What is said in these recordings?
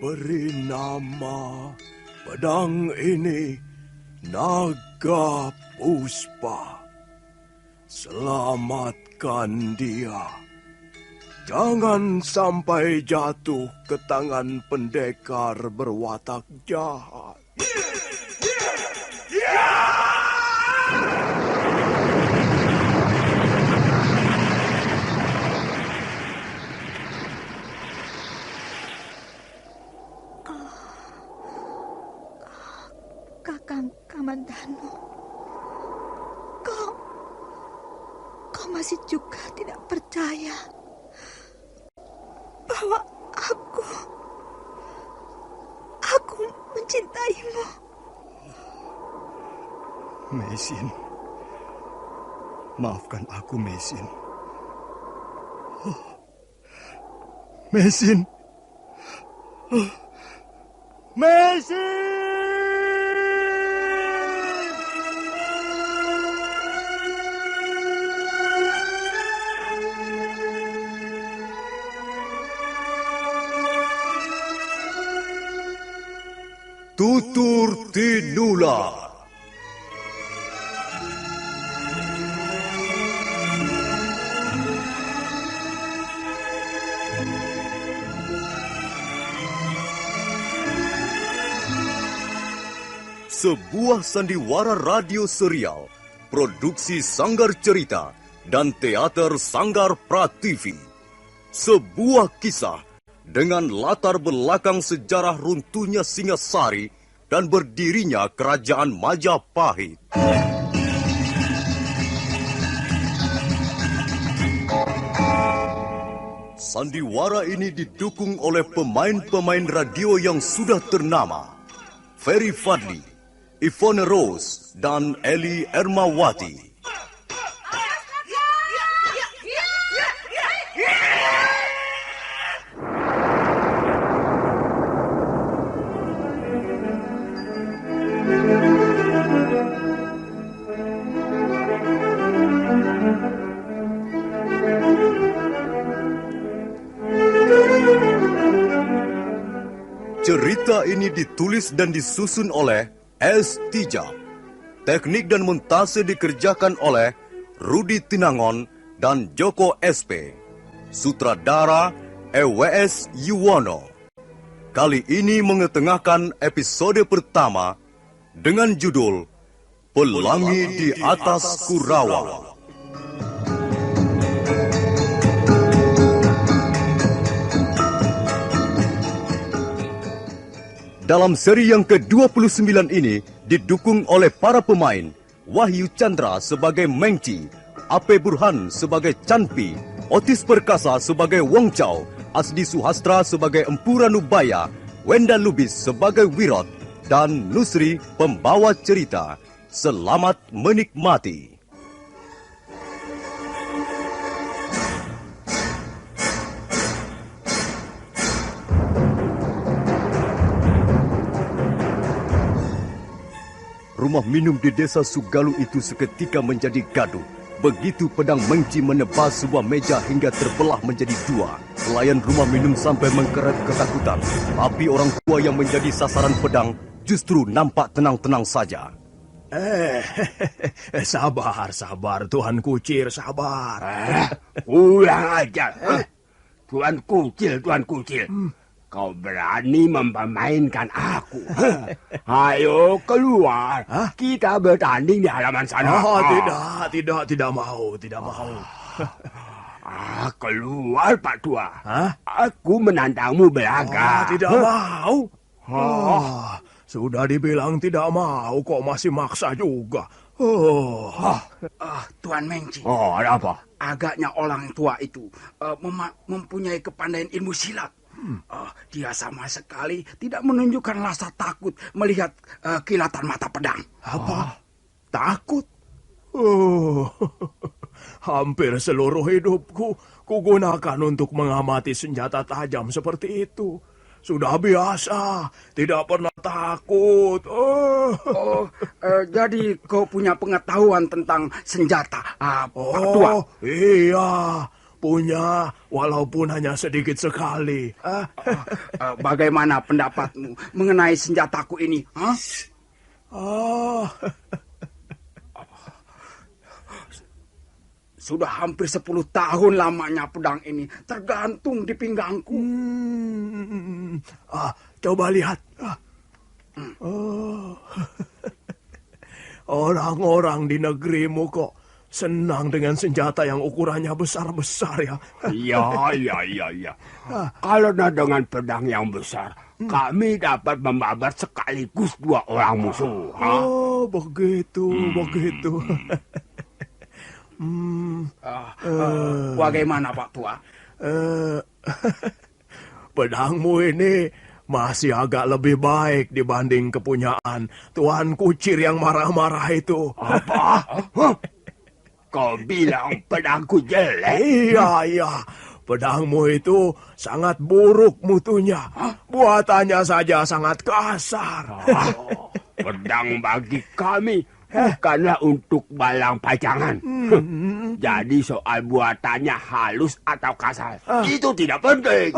beri nama pedang ini Naga Puspa. Selamatkan dia. Jangan sampai jatuh ke tangan pendekar berwatak jahat. Kakang Kamandano, kau masih juga tidak percaya bahwa aku mencintaimu. Mesin, maafkan aku, Mesin. Mesin. Mesin! Tutur Tinula. Sebuah sandiwara radio serial, produksi Sanggar Cerita dan Teater Sanggar Prativi. Sebuah kisah dengan latar belakang sejarah runtuhnya Singasari dan berdirinya Kerajaan Majapahit. Sandiwara ini didukung oleh pemain-pemain radio yang sudah ternama. Ferry Fadli, Ivone Rose, dan Eli Ermawati. Cerita ini ditulis dan disusun oleh S. Tijab. Teknik dan montase dikerjakan oleh Rudi Tinangon dan Joko SP. Sutradara EWS Yuwono. Kali ini mengetengahkan episode pertama dengan judul Pelangi di Atas Kurawa. Dalam seri yang ke-29 ini didukung oleh para pemain Wahyu Chandra sebagai Mengci, Ape Burhan sebagai Canpi, Otis Perkasa sebagai Wong Chow, Asdi Suhastra sebagai Empu Ranubaya, Wenda Lubis sebagai Wirot, dan Nusri pembawa cerita. Selamat menikmati. Rumah minum di desa Sugalu itu seketika menjadi gaduh. Begitu pedang Mengci menebas sebuah meja hingga terbelah menjadi dua. Pelayan rumah minum sampai mengkeret ketakutan. Tapi orang tua yang menjadi sasaran pedang justru nampak tenang-tenang saja. Sabar, Tuan Kucir, sabar. Ulang aja. Tuan Kucil. Kau berani mempermainkan aku. Ayo keluar. Kita bertanding di halaman sana. Tidak mau. Keluar Pak Tua. Aku menantangmu belaga. Tidak mau. Sudah dibilang tidak mau, kok masih maksa juga. Tuan Mengci. Ada apa? Agaknya orang tua itu mempunyai kepandaian ilmu silat. Dia sama sekali tidak menunjukkan rasa takut melihat kilatan mata pedang. Apa? Takut? Hampir seluruh hidupku kugunakan untuk mengamati senjata tajam seperti itu. Sudah biasa, tidak pernah takut. Jadi kau punya pengetahuan tentang senjata, Pak Tua? Iya. punya walaupun hanya sedikit sekali. Bagaimana pendapatmu mengenai senjataku ini? Oh, sudah hampir 10 tahun lamanya pedang ini tergantung di pinggangku. Coba lihat. Oh. Orang-orang di negerimu kok senang dengan senjata yang ukurannya besar-besar ya. Iya. Karena dengan pedang yang besar, kami dapat membabat sekaligus 2 orang musuh. Oh, begitu. Bagaimana Pak Tua? Pedangmu ini masih agak lebih baik dibanding kepunyaan Tuan Kucir yang marah-marah itu. Apa? Kau bilang pedangku jelek? Iya. Pedangmu itu sangat buruk mutunya. Buatannya saja sangat kasar. Pedang bagi kami bukanlah untuk balang pajangan. Jadi soal buatannya halus atau kasar, itu tidak penting.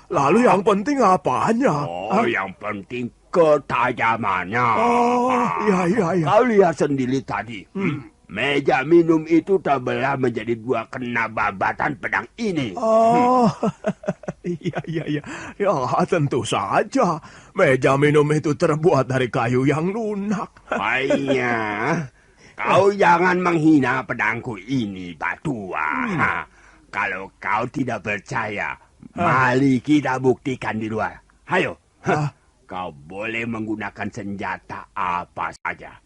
Lalu yang penting apanya? Yang penting ketajamannya. Iya. Kau lihat sendiri tadi. Meja minum itu terbelah menjadi 2 kena babatan pedang ini. Iya. Ya, tentu saja. Meja minum itu terbuat dari kayu yang lunak. Kau jangan menghina pedangku ini, Pak Tua. Kalau kau tidak percaya, mari kita buktikan di luar. Hayo. Kau boleh menggunakan senjata apa saja.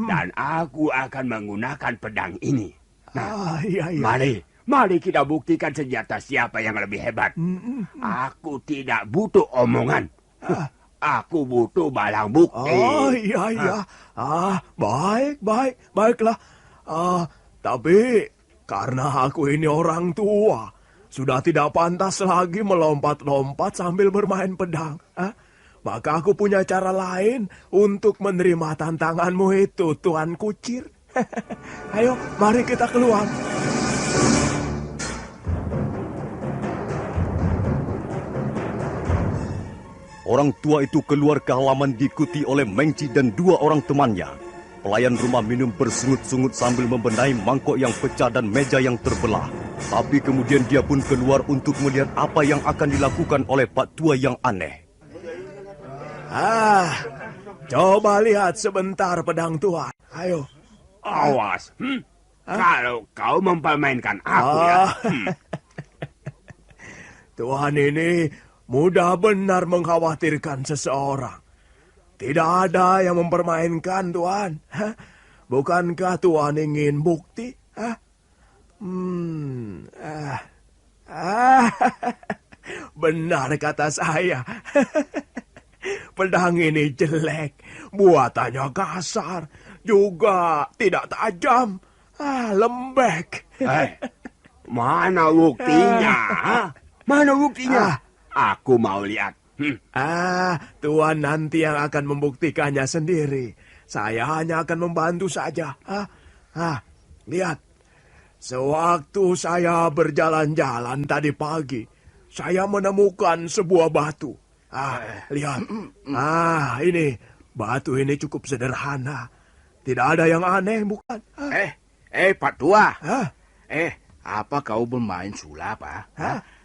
Dan aku akan menggunakan pedang ini. Iya. Mari kita buktikan senjata siapa yang lebih hebat. Aku tidak butuh omongan. Aku butuh balang bukti. Iya. Baiklah. Tapi karena aku ini orang tua, sudah tidak pantas lagi melompat-lompat sambil bermain pedang. Maka aku punya cara lain untuk menerima tantanganmu itu, Tuan Kucir. Ayo, mari kita keluar. Orang tua itu keluar ke halaman diikuti oleh Mengci dan 2 orang temannya. Pelayan rumah minum bersungut-sungut sambil membenahi mangkok yang pecah dan meja yang terbelah. Tapi kemudian dia pun keluar untuk melihat apa yang akan dilakukan oleh Pak Tua yang aneh. Coba lihat sebentar pedang Tuan. Ayo. Awas. Kalau kau mempermainkan aku ya. Tuhan ini mudah benar mengkhawatirkan seseorang. Tidak ada yang mempermainkan Tuan. Bukankah Tuan ingin bukti? Benar kata saya. Pedang ini jelek, buatannya kasar, juga tidak tajam, lembek. Mana buktinya? Mana buktinya? Aku mau lihat. Tuan nanti yang akan membuktikannya sendiri. Saya hanya akan membantu saja. Lihat. Sewaktu saya berjalan-jalan tadi pagi, saya menemukan sebuah batu. Lihat. Ini. Batu ini cukup sederhana. Tidak ada yang aneh, bukan? Pak Tua. Apa kau bermain sulap,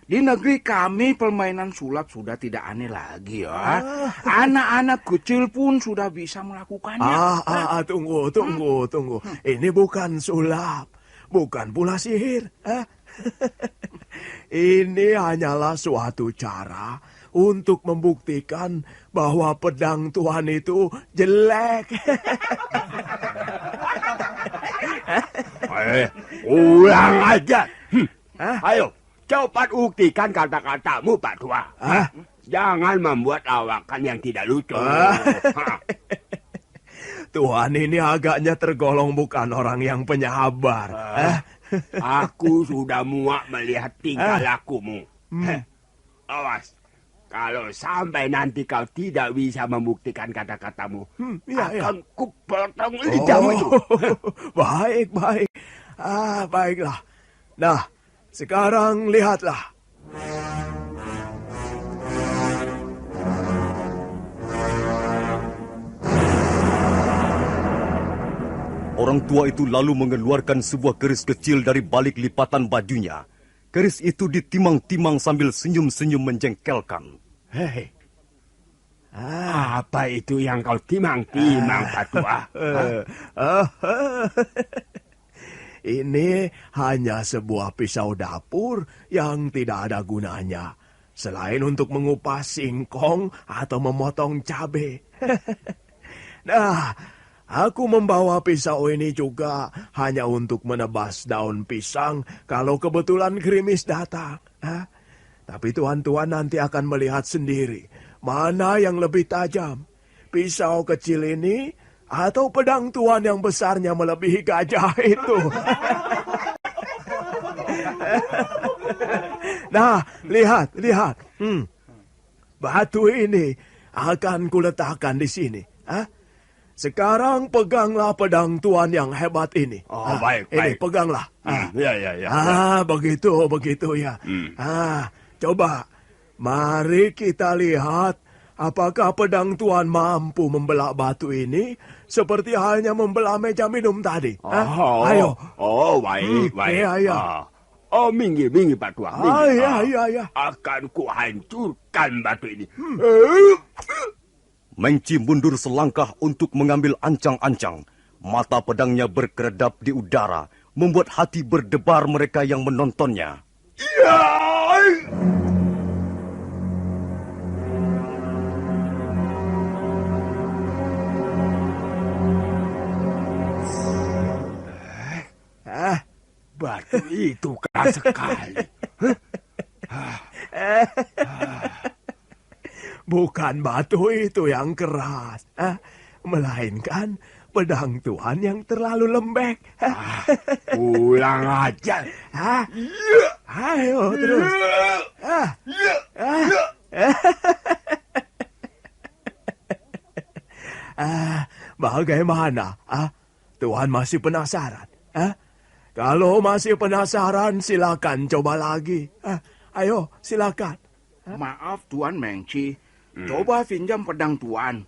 Di negeri kami permainan sulap sudah tidak aneh lagi, ya. Anak-anak kecil pun sudah bisa melakukannya. Tunggu. Ini bukan sulap. Bukan pula sihir. Ini hanyalah suatu cara untuk membuktikan bahwa pedang Tuhan itu jelek. Ulang aja. Ayo, cepat buktikan kata-katamu, Pak Tua. Jangan membuat lawakan yang tidak lucu. Tuhan ini agaknya tergolong bukan orang yang penyabar. Aku sudah muak melihat tingkah lakumu. Awas, kalau sampai nanti kau tidak bisa membuktikan kata-katamu, akan kupotong lidahmu itu. Baik. Baiklah. Nah, sekarang lihatlah. Orang tua itu lalu mengeluarkan sebuah keris kecil dari balik lipatan bajunya. Keris itu ditimang-timang sambil senyum-senyum menjengkelkan. Hei, apa itu yang kau timang-timang, Patua? Ini hanya sebuah pisau dapur yang tidak ada gunanya, selain untuk mengupas singkong atau memotong cabai. Nah, aku membawa pisau ini juga hanya untuk menebas daun pisang kalau kebetulan gerimis datang. Tapi tuan-tuan nanti akan melihat sendiri mana yang lebih tajam. Pisau kecil ini atau pedang tuan yang besarnya melebihi gajah itu. Nah, lihat. Batu ini akan kuletakkan di sini. Sekarang peganglah pedang tuan yang hebat ini. Oh, baik. Ini peganglah. Ya. Begitu ya. Coba, mari kita lihat apakah pedang tuan mampu membelah batu ini seperti halnya membelah meja minum tadi. Ayo. Oh, baik. Iya. Minggir, Pak Tua. Iya. Akan kuhancurkan batu ini. Mengci mundur selangkah untuk mengambil ancang-ancang. Mata pedangnya berkeredap di udara, membuat hati berdebar mereka yang menontonnya. Batu itu keras sekali. Bukan batu itu yang keras, melainkan pedang tuan yang terlalu lembek. Pulang aja. Ayo terus. Bagaimana? Tuan masih penasaran? Kalau masih penasaran, silakan coba lagi. Ayo, silakan. Maaf Tuan Mengci, coba pinjam pedang Tuan.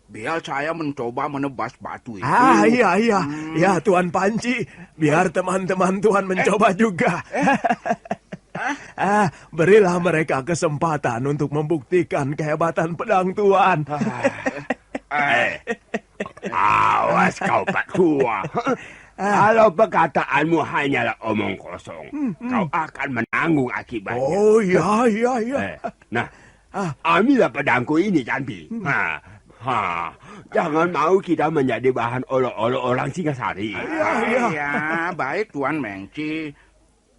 Biar saya mencoba menebas batu itu. Iya. Ya, Tuan Panci. Biar teman-teman Tuan mencoba juga. Berilah mereka kesempatan untuk membuktikan kehebatan pedang Tuan. Awas kau, Pak Tua. Kalau perkataanmu hanyalah omong kosong, kau akan menanggung akibatnya. Oh, iya. Nah, ambillah pedangku ini, Canpi. Jangan mau kita menjadi bahan olok-olok orang Singasari. Iya, baik Tuan Mengci.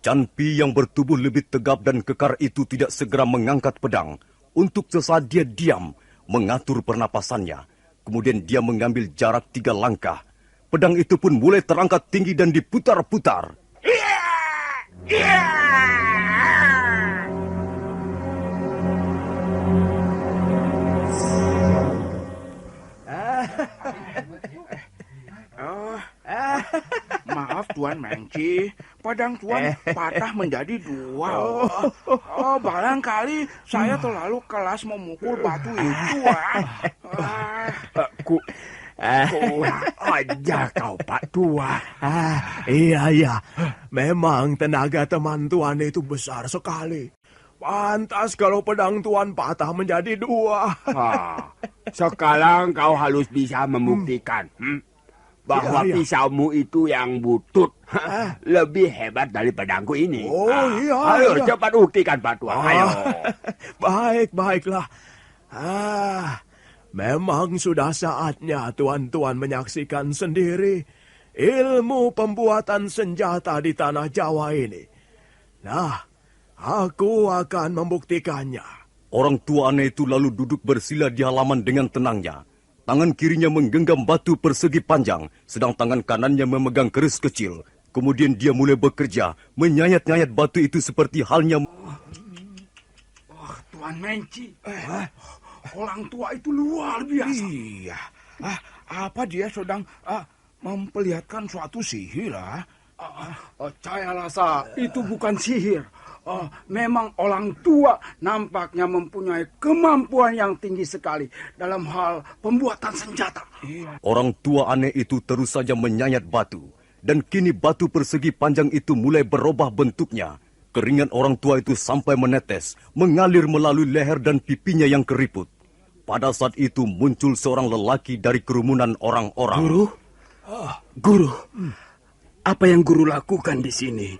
Canpi yang bertubuh lebih tegap dan kekar itu tidak segera mengangkat pedang. Untuk sesaat dia diam, mengatur pernapasannya. Kemudian dia mengambil jarak 3 langkah. Pedang itu pun mulai terangkat tinggi dan diputar-putar. Maaf Tuan Mengci, pedang Tuan patah menjadi 2. Barangkali saya terlalu keras memukul batu itu. Kurang ajar kau, Pak Tua. Iya. Memang tenaga teman Tuan itu besar sekali. Pantas kalau pedang Tuan patah menjadi 2. Sekarang kau harus bisa membuktikan bahwa pisaumu itu yang butut lebih hebat dari pedangku ini. Ayo cepat buktikan, Pak Tua. Ayo. Baiklah. Memang sudah saatnya tuan-tuan menyaksikan sendiri ilmu pembuatan senjata di tanah Jawa ini. Nah, aku akan membuktikannya. Orang tua aneh itu lalu duduk bersila di halaman dengan tenangnya. Tangan kirinya menggenggam batu persegi panjang, sedang tangan kanannya memegang keris kecil. Kemudian dia mulai bekerja, menyayat-nyayat batu itu seperti halnya... Tuan Mengci, orang tua itu luar biasa. Iya. Apa dia sedang memperlihatkan suatu sihir? Saya rasa itu bukan sihir. Memang orang tua nampaknya mempunyai kemampuan yang tinggi sekali dalam hal pembuatan senjata. Orang tua aneh itu terus saja menyayat batu. Dan kini batu persegi panjang itu mulai berubah bentuknya. Keringat orang tua itu sampai menetes, mengalir melalui leher dan pipinya yang keriput. Pada saat itu muncul seorang lelaki dari kerumunan orang-orang. Guru, apa yang guru lakukan di sini?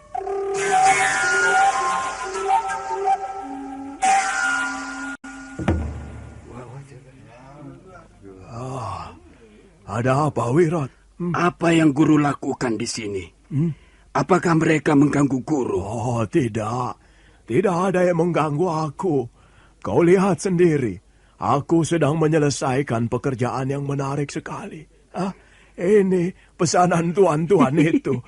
Ada apa, Wirat? Apa yang guru lakukan di sini? Apakah mereka mengganggu guru? Oh, tidak. Tidak ada yang mengganggu aku. Kau lihat sendiri. Aku sedang menyelesaikan pekerjaan yang menarik sekali. Ini pesanan tuan-tuan itu.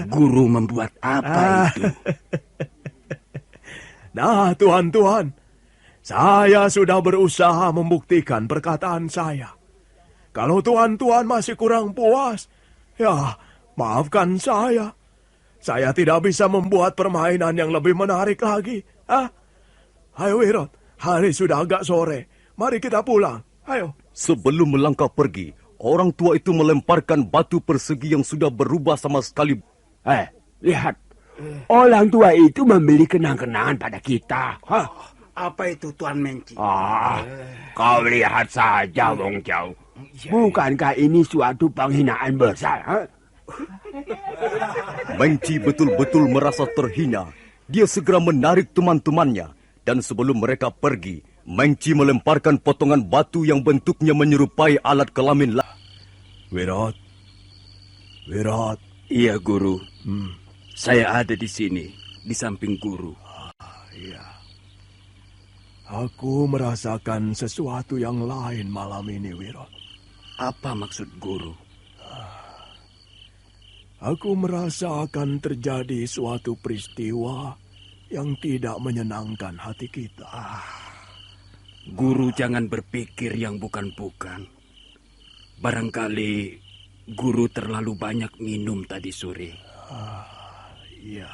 Guru membuat apa itu? Nah, tuan-tuan. Saya sudah berusaha membuktikan perkataan saya. Kalau tuan-tuan masih kurang puas, ya, maafkan saya. Saya tidak bisa membuat permainan yang lebih menarik lagi. Ayo, Wirot. Hari sudah agak sore. Mari kita pulang. Ayo. Sebelum melangkah pergi, orang tua itu melemparkan batu persegi yang sudah berubah sama sekali. Lihat. Orang tua itu membeli kenang-kenangan pada kita. Apa itu, Tuan Mengci? Kau lihat saja, Wong Chow. Bukankah ini suatu penghinaan besar? Mengci betul-betul merasa terhina. Dia segera menarik teman-temannya. Dan sebelum mereka pergi, Mengci melemparkan potongan batu yang bentuknya menyerupai alat kelamin. Wirot. Iya, Guru. Saya ada di sini, di samping guru. Iya. Aku merasakan sesuatu yang lain malam ini, Wirot. Apa maksud guru? Aku merasa akan terjadi suatu peristiwa yang tidak menyenangkan hati kita. Guru jangan berpikir yang bukan-bukan. Barangkali guru terlalu banyak minum tadi sore. Iya.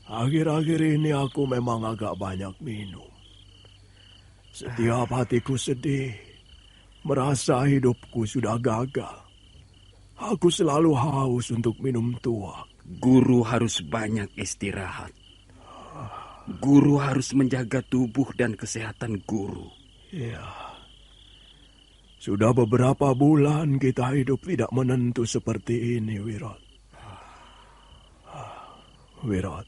Akhir-akhir ini aku memang agak banyak minum. Setiap hatiku sedih, merasa hidupku sudah gagal. Aku selalu haus untuk minum tuak. Guru harus banyak istirahat. Guru harus menjaga tubuh dan kesehatan guru. Ya. Sudah beberapa bulan kita hidup tidak menentu seperti ini, Wirot. Wirot,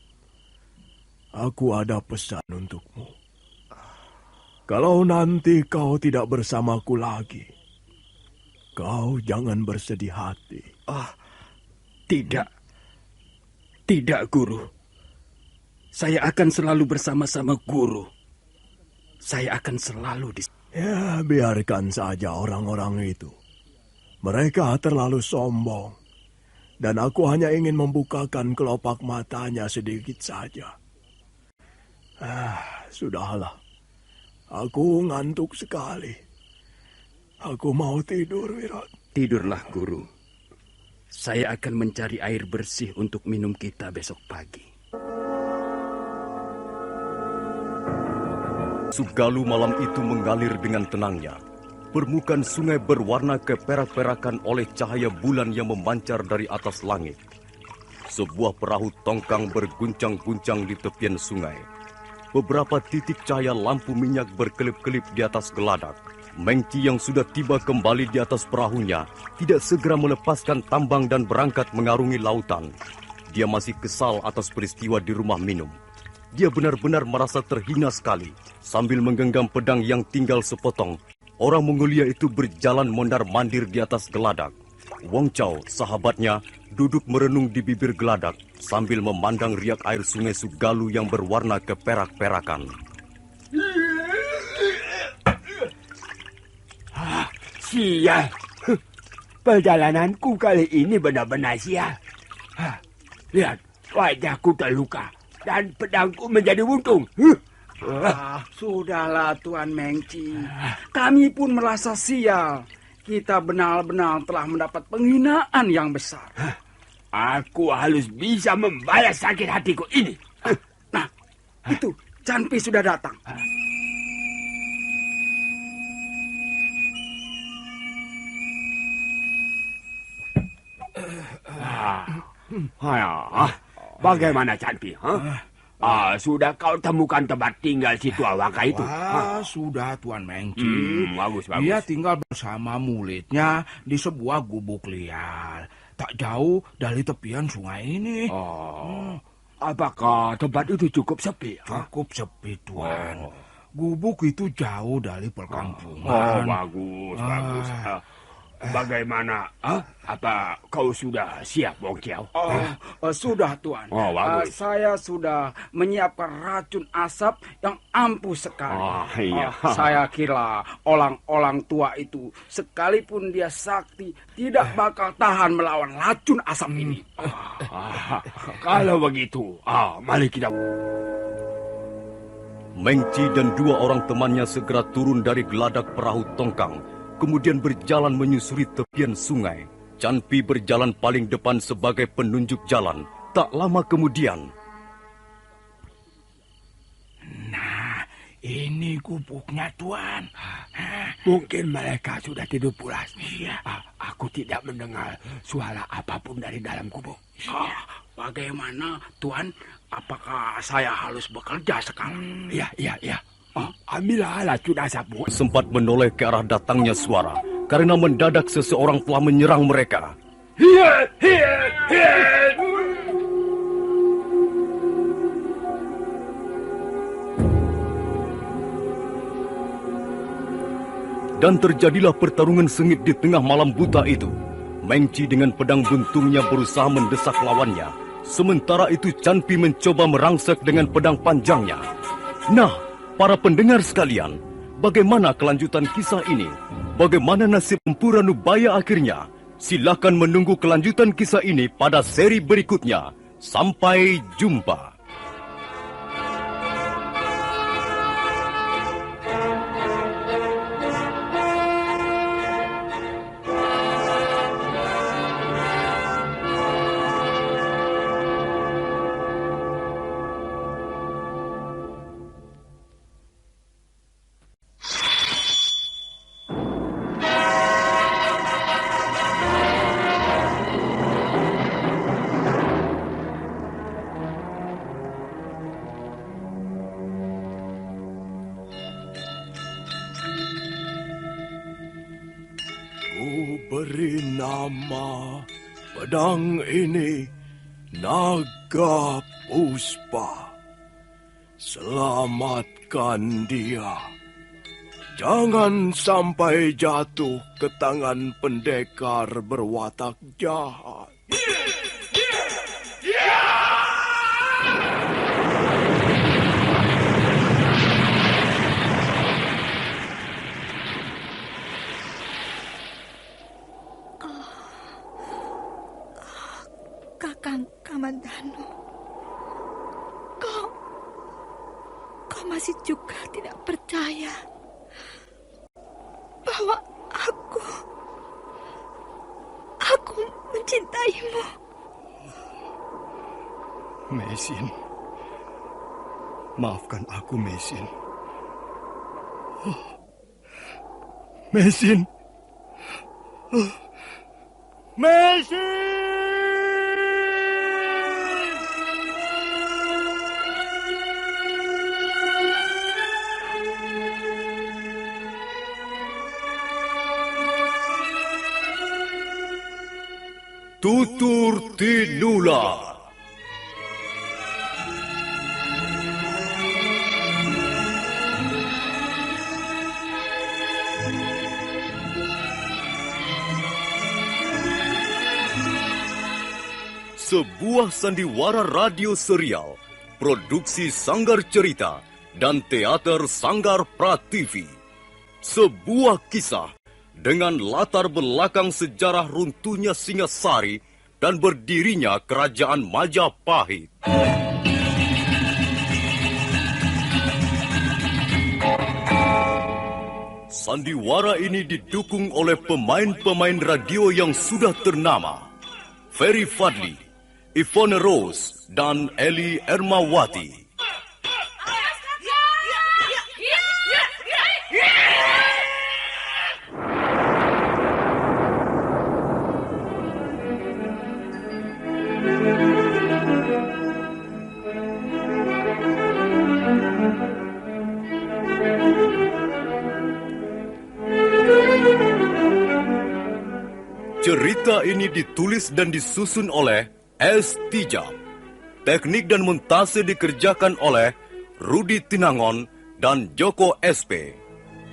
aku ada pesan untukmu. Kalau nanti kau tidak bersamaku lagi, kau jangan bersedih hati. Tidak. Tidak, Guru. Saya akan selalu bersama-sama guru. Saya akan selalu di... Ya, biarkan saja orang-orang itu. Mereka terlalu sombong. Dan aku hanya ingin membukakan kelopak matanya sedikit saja. Sudahlah. Aku ngantuk sekali. Aku mau tidur, Wirot. Tidurlah, Guru. Saya akan mencari air bersih untuk minum kita besok pagi. Sugalu malam itu mengalir dengan tenangnya. Permukaan sungai berwarna keperak-perakan oleh cahaya bulan yang memancar dari atas langit. Sebuah perahu tongkang berguncang-guncang di tepian sungai. Beberapa titik cahaya lampu minyak berkelip-kelip di atas geladak. Mengci yang sudah tiba kembali di atas perahunya tidak segera melepaskan tambang dan berangkat mengarungi lautan. Dia masih kesal atas peristiwa di rumah minum. Dia benar-benar merasa terhina sekali. Sambil menggenggam pedang yang tinggal sepotong, orang Mongolia itu berjalan mondar-mandir di atas geladak. Wong Chow, sahabatnya, duduk merenung di bibir geladak sambil memandang riak air sungai Sugalu yang berwarna keperak-perakan. Sial. Perjalananku kali ini benar-benar sial. Lihat, wajahku terluka dan pedangku menjadi buntung. Sudahlah, Tuan Mengci. Kami pun merasa sial. kita benar-benar telah mendapat penghinaan yang besar. Aku harus bisa membalas sakit hatiku ini. Nah, itu Canpi sudah datang. Bagaimana Canpi? Sudah kau temukan tempat tinggal si tua Waka itu? Sudah Tuan Mengci. Bagus. Dia tinggal bersama mulitnya di sebuah gubuk liar. Tak jauh dari tepian sungai ini. Apakah tempat itu cukup sepi? Cukup sepi, Tuan. Gubuk itu jauh dari perkampungan. Bagus. Bagaimana? Apa kau sudah siap, Wong Kiau? Sudah, Tuan. Bagus. Saya sudah menyiapkan racun asap yang ampuh sekali. Iya. Saya kira orang-orang tua itu, sekalipun dia sakti, tidak bakal tahan melawan racun asap ini. Kalau begitu, mari kita... Mengci dan dua orang temannya segera turun dari geladak perahu tongkang, kemudian berjalan menyusuri tepian sungai. Canpi berjalan paling depan sebagai penunjuk jalan. Tak lama kemudian... Nah, ini gubuknya, Tuan. Mungkin mereka sudah tidur pulas. Iya. Aku tidak mendengar suara apapun dari dalam gubuk. Bagaimana, Tuan? Apakah saya harus bekerja sekarang? Iya. Ambillah racun asapmu. Sempat menoleh ke arah datangnya suara, karena mendadak seseorang telah menyerang mereka. Dan terjadilah pertarungan sengit di tengah malam buta itu. Mengci dengan pedang buntungnya berusaha mendesak lawannya. Sementara itu Canpi mencoba merangsek dengan pedang panjangnya. Nah, para pendengar sekalian, bagaimana kelanjutan kisah ini? Bagaimana nasib Empu Ranubaya akhirnya? Silakan menunggu kelanjutan kisah ini pada seri berikutnya. Sampai jumpa. Beri nama pedang ini Naga Puspa. Selamatkan dia. Jangan sampai jatuh ke tangan pendekar berwatak jahat. Kakang Kamandanu, kau masih juga tidak percaya bahwa aku mencintaimu. Mesin, maafkan aku, Mesin. Mesin. Mesin! Tutur Tinula. Sebuah sandiwara radio serial, produksi Sanggar Cerita dan teater Sanggar Prativi. Sebuah kisah dengan latar belakang sejarah runtuhnya Singasari dan berdirinya Kerajaan Majapahit. Sandiwara ini didukung oleh pemain-pemain radio yang sudah ternama. Ferry Fadli, Ivone Rose, dan Eli Ermawati. Cerita ini ditulis dan disusun oleh S. Tijab. Teknik dan montase dikerjakan oleh Rudi Tinangon dan Joko SP.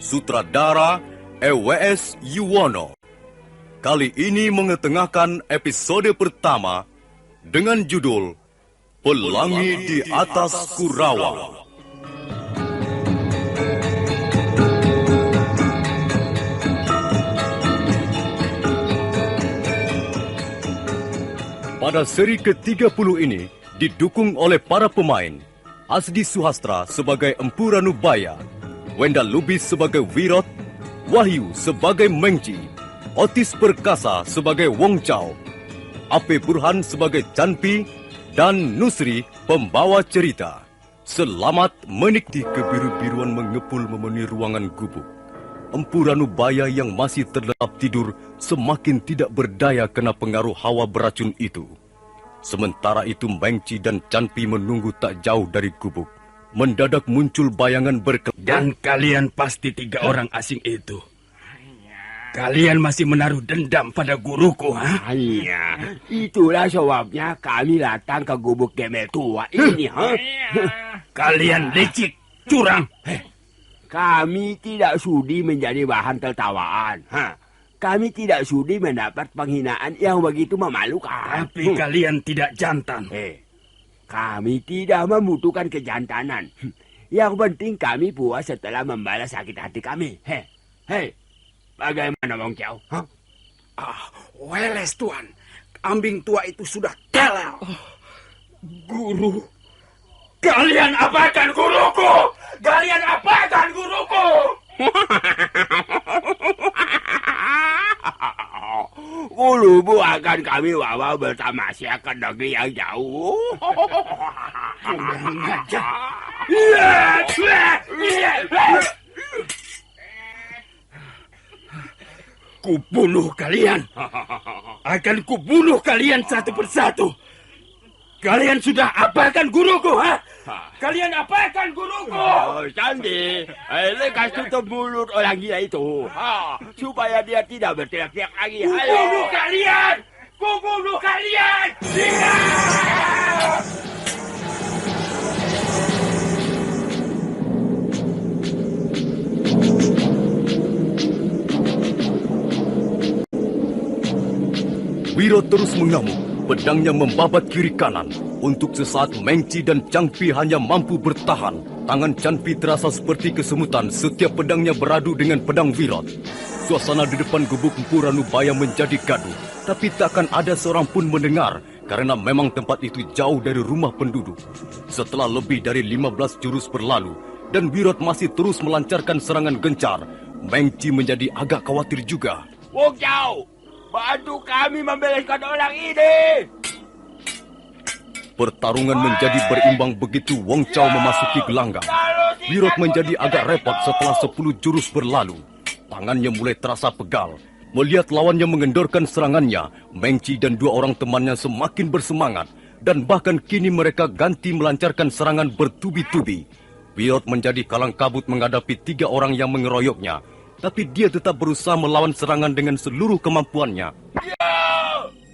Sutradara EWS Yuwono. Kali ini mengetengahkan episode pertama dengan judul Pelangi di Atas Kurawa. Pada seri ke-30 ini didukung oleh para pemain Asdi Suhastra sebagai Empu Ranubaya, Wenda Lubis sebagai Wirot, Wahyu sebagai Mengci, Otis Perkasa sebagai Wong Chow, Ape Burhan sebagai Canpi, dan Nusri pembawa cerita. Selamat menikmati kebiru-biruan mengepul memenuhi ruangan gubuk. Empu Ranubaya yang masih terlelap tidur semakin tidak berdaya kena pengaruh hawa beracun itu. Sementara itu Mengci dan Canpi menunggu tak jauh dari gubuk. Mendadak muncul bayangan Dan kalian pasti 3 orang asing itu. Kalian masih menaruh dendam pada guruku, ha? Iya, itulah sebabnya kami datang ke gubuk Gemel tua ini, ha? Kalian licik, curang. Kami tidak sudi menjadi bahan tertawaan. Kami tidak sudi mendapat penghinaan yang begitu memalukan. Tapi kalian tidak jantan. Kami tidak membutuhkan kejantanan. Yang penting kami puas setelah membalas sakit hati kami. Hei, bagaimana Wong Chow? Weles Tuan, kambing tua itu sudah kelel. Guru, kalian apakan guruku? Kalian apakan guruku? Gulumu akan kami bawa bertamasya ke negeri yang jauh. Kubunuh kalian. Akan kubunuh kalian satu persatu. Kalian sudah apakan guruku, ha? Kalian apakan guruku? Sandi, lekas tutup mulut orang gila itu. Supaya dia tidak berteriak-teriak lagi. Kubunuh kalian! Kubunuh kalian! Wiro terus mengamuk, pedangnya membabat kiri kanan. Untuk sesaat Mengci dan Canpi hanya mampu bertahan. Tangan Canpi terasa seperti kesemutan setiap pedangnya beradu dengan pedang Wirot. Suasana di depan gubuk Empu Ranubaya menjadi gaduh. Tapi takkan ada seorang pun mendengar karena memang tempat itu jauh dari rumah penduduk. Setelah lebih dari 15 jurus berlalu dan Wirot masih terus melancarkan serangan gencar, Mengci menjadi agak khawatir juga. Wong Chow, bantu kami membebaskan orang ini. Pertarungan menjadi berimbang begitu Wong Chow memasuki gelanggang. Wirot menjadi agak repot setelah 10 jurus berlalu. Tangannya mulai terasa pegal. Melihat lawannya mengendorkan serangannya, Mengci dan 2 orang temannya semakin bersemangat. Dan bahkan kini mereka ganti melancarkan serangan bertubi-tubi. Wirot menjadi kalang kabut menghadapi 3 orang yang mengeroyoknya. Tapi dia tetap berusaha melawan serangan dengan seluruh kemampuannya.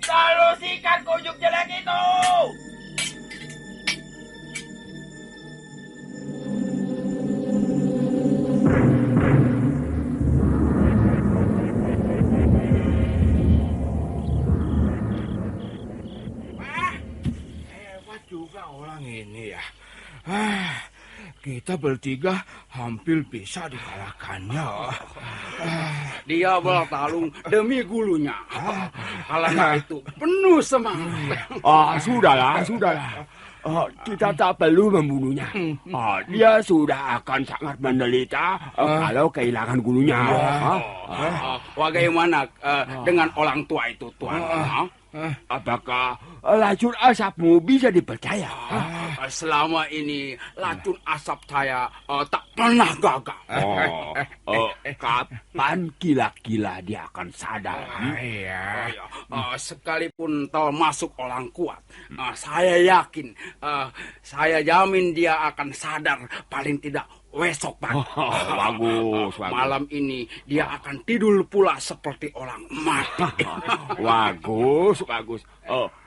Lalu sikat kujuk jelek itu! Juga orang ini ya. Kita bertiga hampir bisa dikalahkannya. Dia bertarung demi gulunya. Kalahnya itu penuh semangat. Sudahlah. Kita tak perlu membunuhnya. Dia sudah akan sangat menderita kalau kehilangan gurunya. Bagaimana dengan orang tua itu, Tuan? Apakah racun asapmu bisa dipercaya? Selama ini racun asap saya tak pernah gagal. Kapan kira-kira dia akan sadar? Sekalipun termasuk orang kuat, saya yakin, saya jamin dia akan sadar paling tidak besok pagi. Bagus. Malam ini dia akan tidur pula seperti orang mati. Bagus.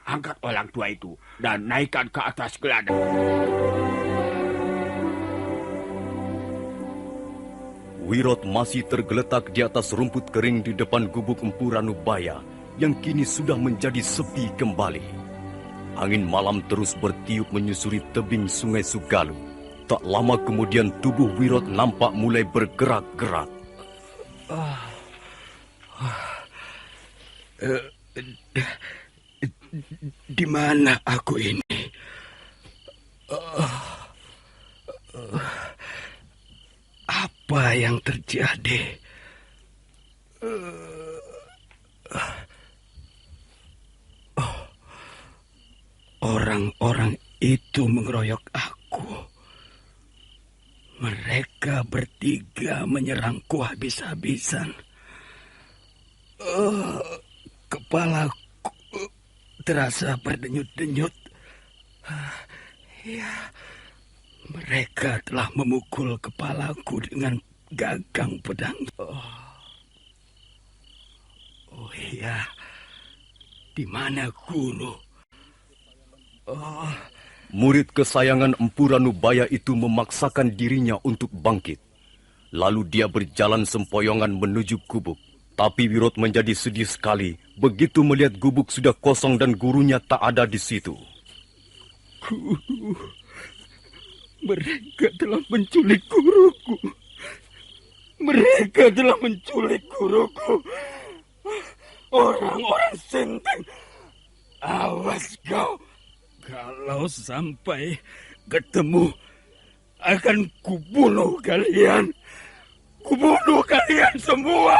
Angkat orang tua itu dan naikkan ke atas geladang. Wirot masih tergeletak di atas rumput kering di depan gubuk Empu Ranubaya yang kini sudah menjadi sepi kembali. Angin malam terus bertiup menyusuri tebing Sungai Sugalu. Tak lama kemudian tubuh Wirot nampak mulai bergerak-gerak. Di mana aku ini? Apa yang terjadi? Orang-orang itu mengeroyok aku. Mereka bertiga menyerangku habis-habisan. Kepalaku terasa berdenyut-denyut. Ya, mereka telah memukul kepalaku dengan gagang pedang. Oh iya, di mana guru? Murid kesayangan Empu Ranubaya itu memaksakan dirinya untuk bangkit. Lalu dia berjalan sempoyongan menuju gubuk. Tapi Wirot menjadi sedih sekali begitu melihat gubuk sudah kosong dan gurunya tak ada di situ. Guru, mereka telah menculik guruku. Mereka telah menculik guruku. Orang-orang Senteng. Awas kau. Kalau sampai ketemu, akan kubunuh kalian. Kubunuh kalian semua.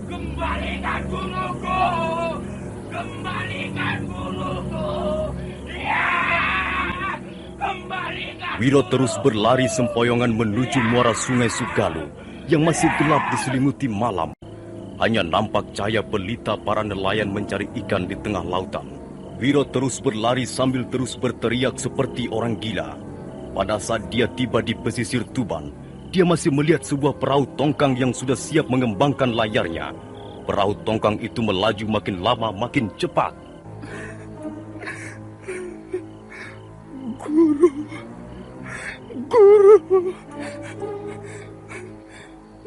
Kembalikan guruku. Kembalikan guruku. Kembalikan. Wirot terus berlari sempoyongan menuju muara Sungai Sugalu yang masih gelap diselimuti malam. Hanya nampak cahaya pelita para nelayan mencari ikan di tengah lautan. Wirot terus berlari sambil terus berteriak seperti orang gila. Pada saat dia tiba di pesisir Tuban, dia masih melihat sebuah perahu tongkang yang sudah siap mengembangkan layarnya. Perahu tongkang itu melaju makin lama makin cepat. Guru,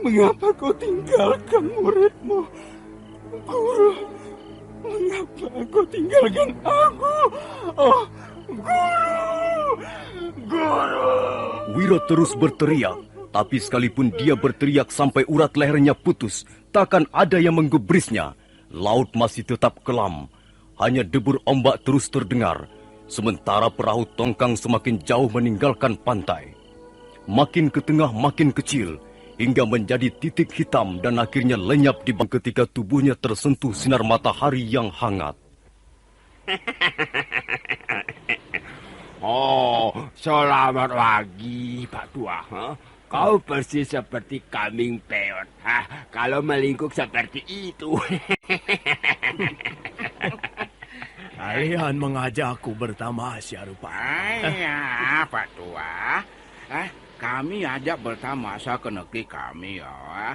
mengapa kau tinggalkan muridmu? Guru, mengapa kau tinggalkan aku? Oh, Guru! Wirot terus berteriak, tapi sekalipun dia berteriak sampai urat lehernya putus, takkan ada yang menggubrisnya. Laut masih tetap kelam, hanya debur ombak terus terdengar. Sementara perahu tongkang semakin jauh meninggalkan pantai. Makin ke tengah makin kecil, hingga menjadi titik hitam dan akhirnya lenyap di bawah ketika tubuhnya tersentuh sinar matahari yang hangat. Oh, selamat pagi, Pak Tua. Kau persis seperti kambing peot. Kalau melingkuk seperti itu. Kalian mengajakku bertamasya rupanya. Ya, Pak Tua. Kami ajak bertamasa ke negeri kami, ya.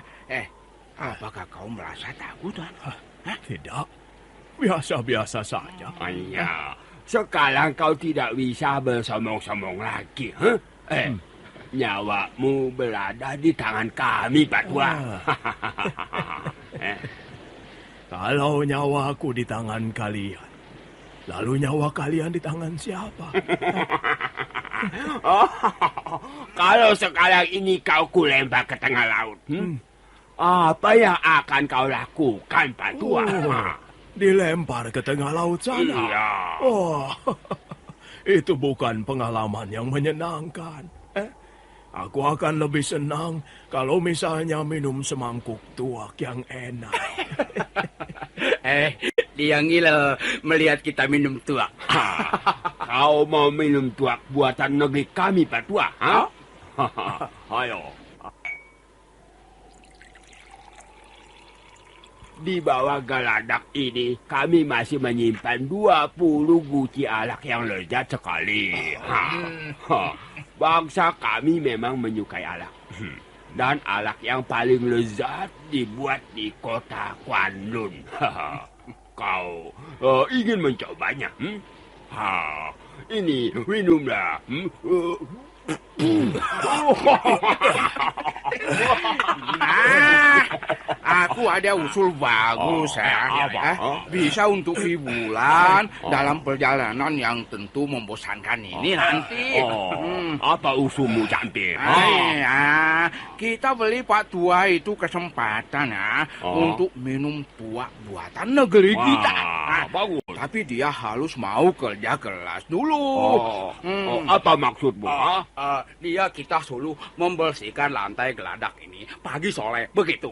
Apakah kau merasa takut, Tuan? Tidak, biasa-biasa saja. Iya, sekarang kau tidak bisa bersombong-sombong lagi. Nyawamu berada di tangan kami, Pak Tua. Kalau nyawaku di tangan kalian, lalu nyawa kalian di tangan siapa? Kalau sekarang ini kau kulempar ke tengah laut, Apa yang akan kau lakukan, Pak Tua? Dilempar ke tengah laut sana. Iya. Oh, itu bukan pengalaman yang menyenangkan. Aku akan lebih senang kalau misalnya minum semangkuk tuak yang enak. Dia ngile melihat kita minum tuak. Kau mau minum tuak buatan negeri kami, Pak Tua? Ayo. Di bawah geladak ini, kami masih menyimpan 20 guci alak yang lezat sekali. Bangsa kami memang menyukai alak. Dan alak yang paling lezat dibuat di kota Kwanlun. Kau ingin mencobanya? Ini, minumlah. Aku ada usul bagus bisa untuk hiburan dalam perjalanan yang tentu membosankan ini nanti. Apa usulmu, Cantik? Kita beli Pak Tua itu kesempatan untuk minum tuak buatan negeri kita. Bagus. Tapi dia harus mau kerja keras dulu. Apa maksudmu? Dia kita suruh membersihkan lantai geladak ini pagi sore, begitu.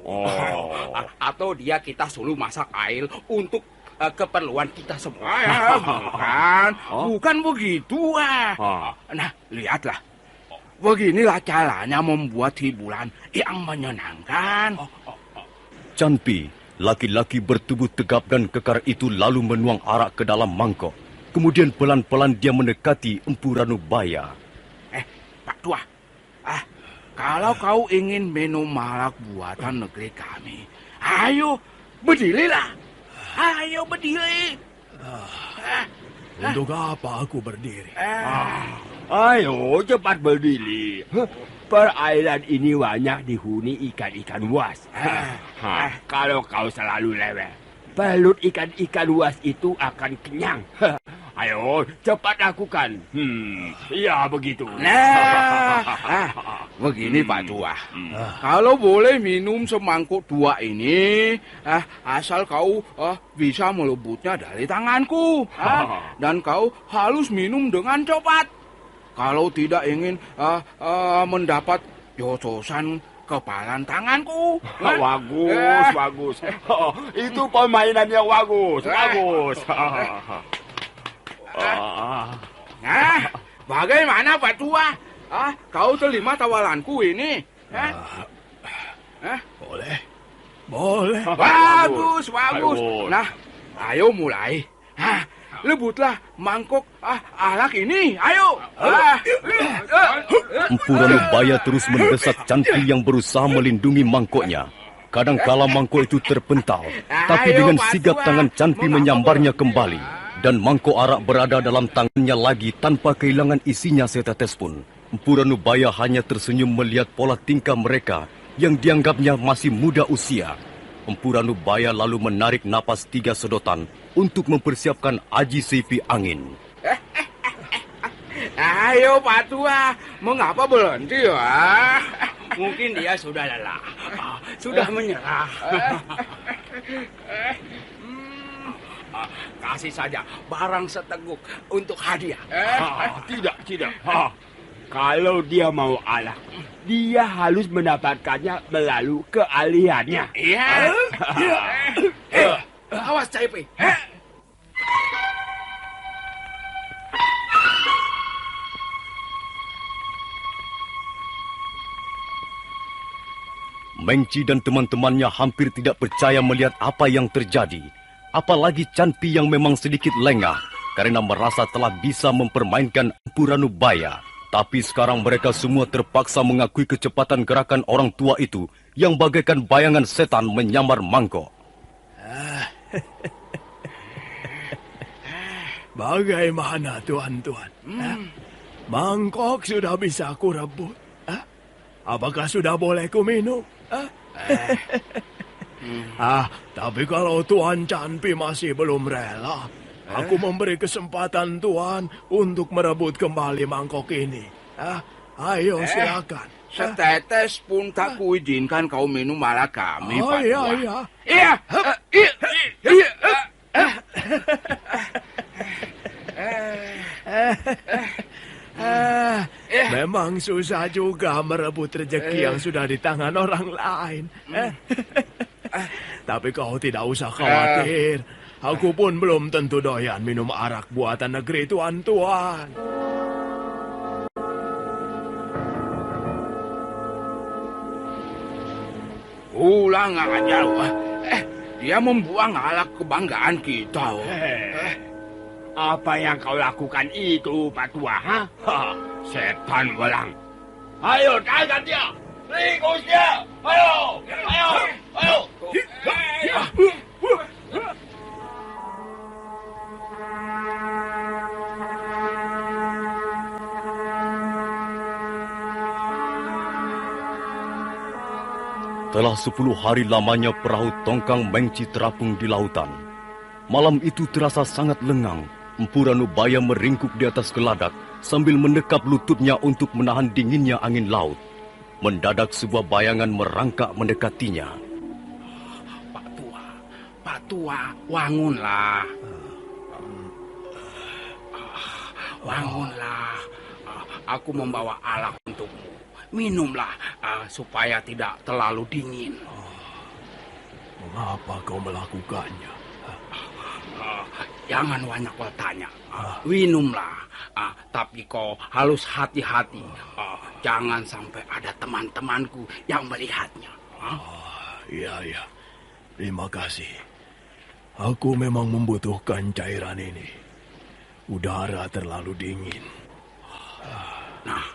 Atau dia kita suruh masak air untuk keperluan kita semua. Bukan begitu. Nah, lihatlah. Beginilah caranya membuat hiburan yang menyenangkan. Canpi, laki-laki bertubuh tegap dan kekar itu lalu menuang arak ke dalam mangkok. Kemudian pelan-pelan dia mendekati Empu Ranubaya. Pak Tua, kalau kau ingin minum arak buatan negeri kami, ayo berdirilah. Ayo berdiri. Untuk apa aku berdiri? Ayo cepat berdiri. Perairan ini banyak dihuni ikan-ikan buas. Kalau kau selalu lewat, pelut ikan-ikan buas itu akan kenyang. Ayo, cepat lakukan. Ya begitu. Begini Pak Tua. Kalau boleh minum semangkuk tua ini, asal kau bisa melebutnya dari tanganku. Dan kau harus minum dengan cepat. Kalau tidak ingin mendapat jotosan kepalan tanganku. Bagus. Itu permainan yang bagus. Bagaimana Pak Tua? Kau terima tawaranku ini? Boleh. Bagus. Nah, ayo mulai. Lebutlah mangkok arak ini. Ayo. Empu Ranubaya terus mendesak Canpi yang berusaha melindungi mangkoknya. Kadangkala mangkok itu terpental, tapi dengan sigap tangan Canpi menyambarnya kembali. Dan mangkok arak berada dalam tangannya lagi tanpa kehilangan isinya setetes pun. Empu Ranubaya hanya tersenyum melihat pola tingkah mereka yang dianggapnya masih muda usia. Empu Ranubaya lalu menarik napas 3 sedotan untuk mempersiapkan aji seipi angin. Ayo Pak Tua, mengapa berhenti Mungkin dia sudah lelah, sudah menyerah. Kasih saja barang seteguk untuk hadiah. Tidak. Kalau dia mau alak, dia harus mendapatkannya melalui keahliannya. Iya. Awas Caipi. Mengci dan teman-temannya hampir tidak percaya melihat apa yang terjadi. Apalagi Canpi yang memang sedikit lengah karena merasa telah bisa mempermainkan Empu Ranubaya. Tapi sekarang mereka semua terpaksa mengakui kecepatan gerakan orang tua itu yang bagaikan bayangan setan menyamar mangkok. Bagaimana tuan-tuan? Mangkok sudah bisa aku rebut. Apakah sudah boleh ku minum? Tapi kalau Tuan Canpi masih belum rela, aku memberi kesempatan Tuan untuk merebut kembali mangkok ini. Ayo silakan. setetes pun tak kuizinkan kau minum malah kami, Pak iya, Tua. iya. Memang susah juga merebut rezeki yang sudah di tangan orang lain. Tapi kau tidak usah khawatir. Aku pun belum tentu doyan minum arak buatan negeri tuan-tuan. Ulang aja lu. Dia membuang alat kebanggaan kita. Apa yang kau lakukan itu, Pak Tua? Setan belang. Ayo, tangkap dia. Ringkus dia. Ayo. Telah 10 hari lamanya perahu tongkang Mengci terapung di lautan. Malam itu terasa sangat lengang. Empu Ranubaya meringkuk di atas geladak sambil mendekap lututnya untuk menahan dinginnya angin laut. Mendadak sebuah bayangan merangkak mendekatinya. Pak Tua, wangunlah. Bangunlah. Aku membawa arak untukmu. Minumlah supaya tidak terlalu dingin. Mengapa kau melakukannya? Jangan banyak bertanya. Minumlah. Tapi kau harus hati-hati. Jangan sampai ada teman-temanku yang melihatnya. Iya. Terima kasih. Aku memang membutuhkan cairan ini. Udara terlalu dingin. Nah,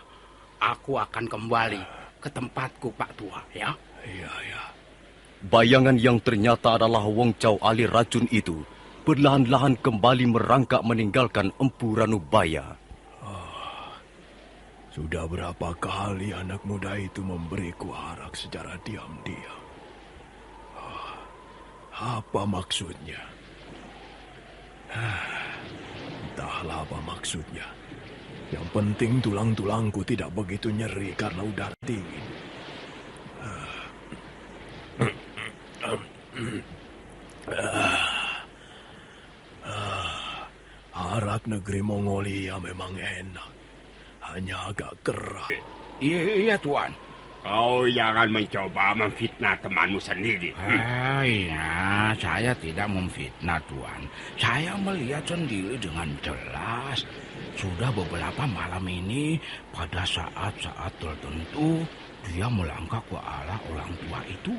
aku akan kembali ke tempatku, Pak Tua, ya. Iya. Bayangan yang ternyata adalah Wong Chow ahli racun itu perlahan-lahan kembali merangkak meninggalkan Empu Ranubaya. Sudah berapa kali anak muda itu memberiku arak secara diam-diam. Apa maksudnya? Entahlah apa maksudnya. Yang penting tulang-tulangku tidak begitu nyeri karena udara dingin. Arak negeri Mongolia memang enak. Hanya agak keras. Iya, Tuan. Kau jangan mencoba memfitnah temanmu sendiri. Iya, saya tidak memfitnah, Tuan. Saya melihat sendiri dengan jelas. Sudah beberapa malam ini, pada saat-saat tertentu, dia melangkah ke arah orang tua itu.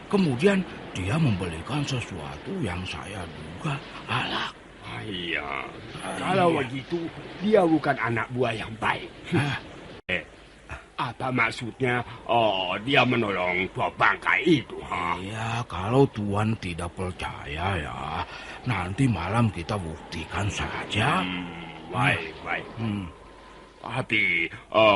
Kemudian dia membelikan sesuatu yang saya duga alak. Iya, kalau begitu dia bukan anak buah yang baik. Apa maksudnya? Dia menolong dua bangkai itu. Iya, kalau Tuan tidak percaya ya, nanti malam kita buktikan saja. Baik. Tapi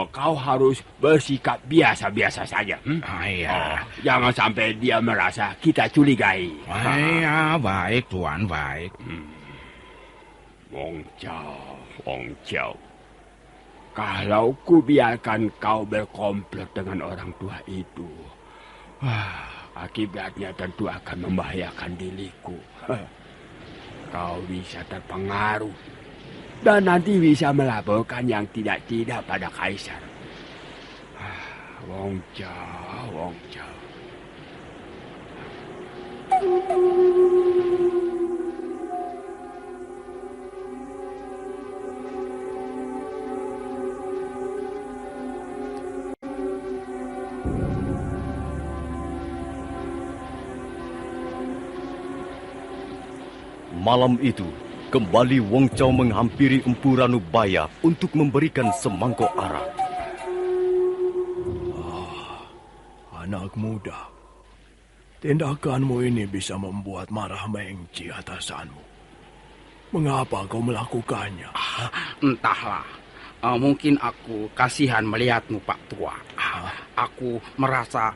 kau harus bersikap biasa-biasa saja. Iya. Jangan sampai dia merasa kita curigai. Iya, baik Tuan, baik. Wong Chow. Kalau ku biarkan kau berkomplot dengan orang tua itu, akibatnya tentu akan membahayakan diriku. Kau bisa terpengaruh dan nanti bisa melaporkan yang tidak-tidak pada Kaisar. Wong Chow. Malam itu, kembali Wong Chow menghampiri Empu Ranubaya untuk memberikan semangkok arak. Anak muda, tindakanmu ini bisa membuat marah Mengci atasanmu. Mengapa kau melakukannya? Entahlah. Mungkin aku kasihan melihatmu, Pak Tua. Aku merasa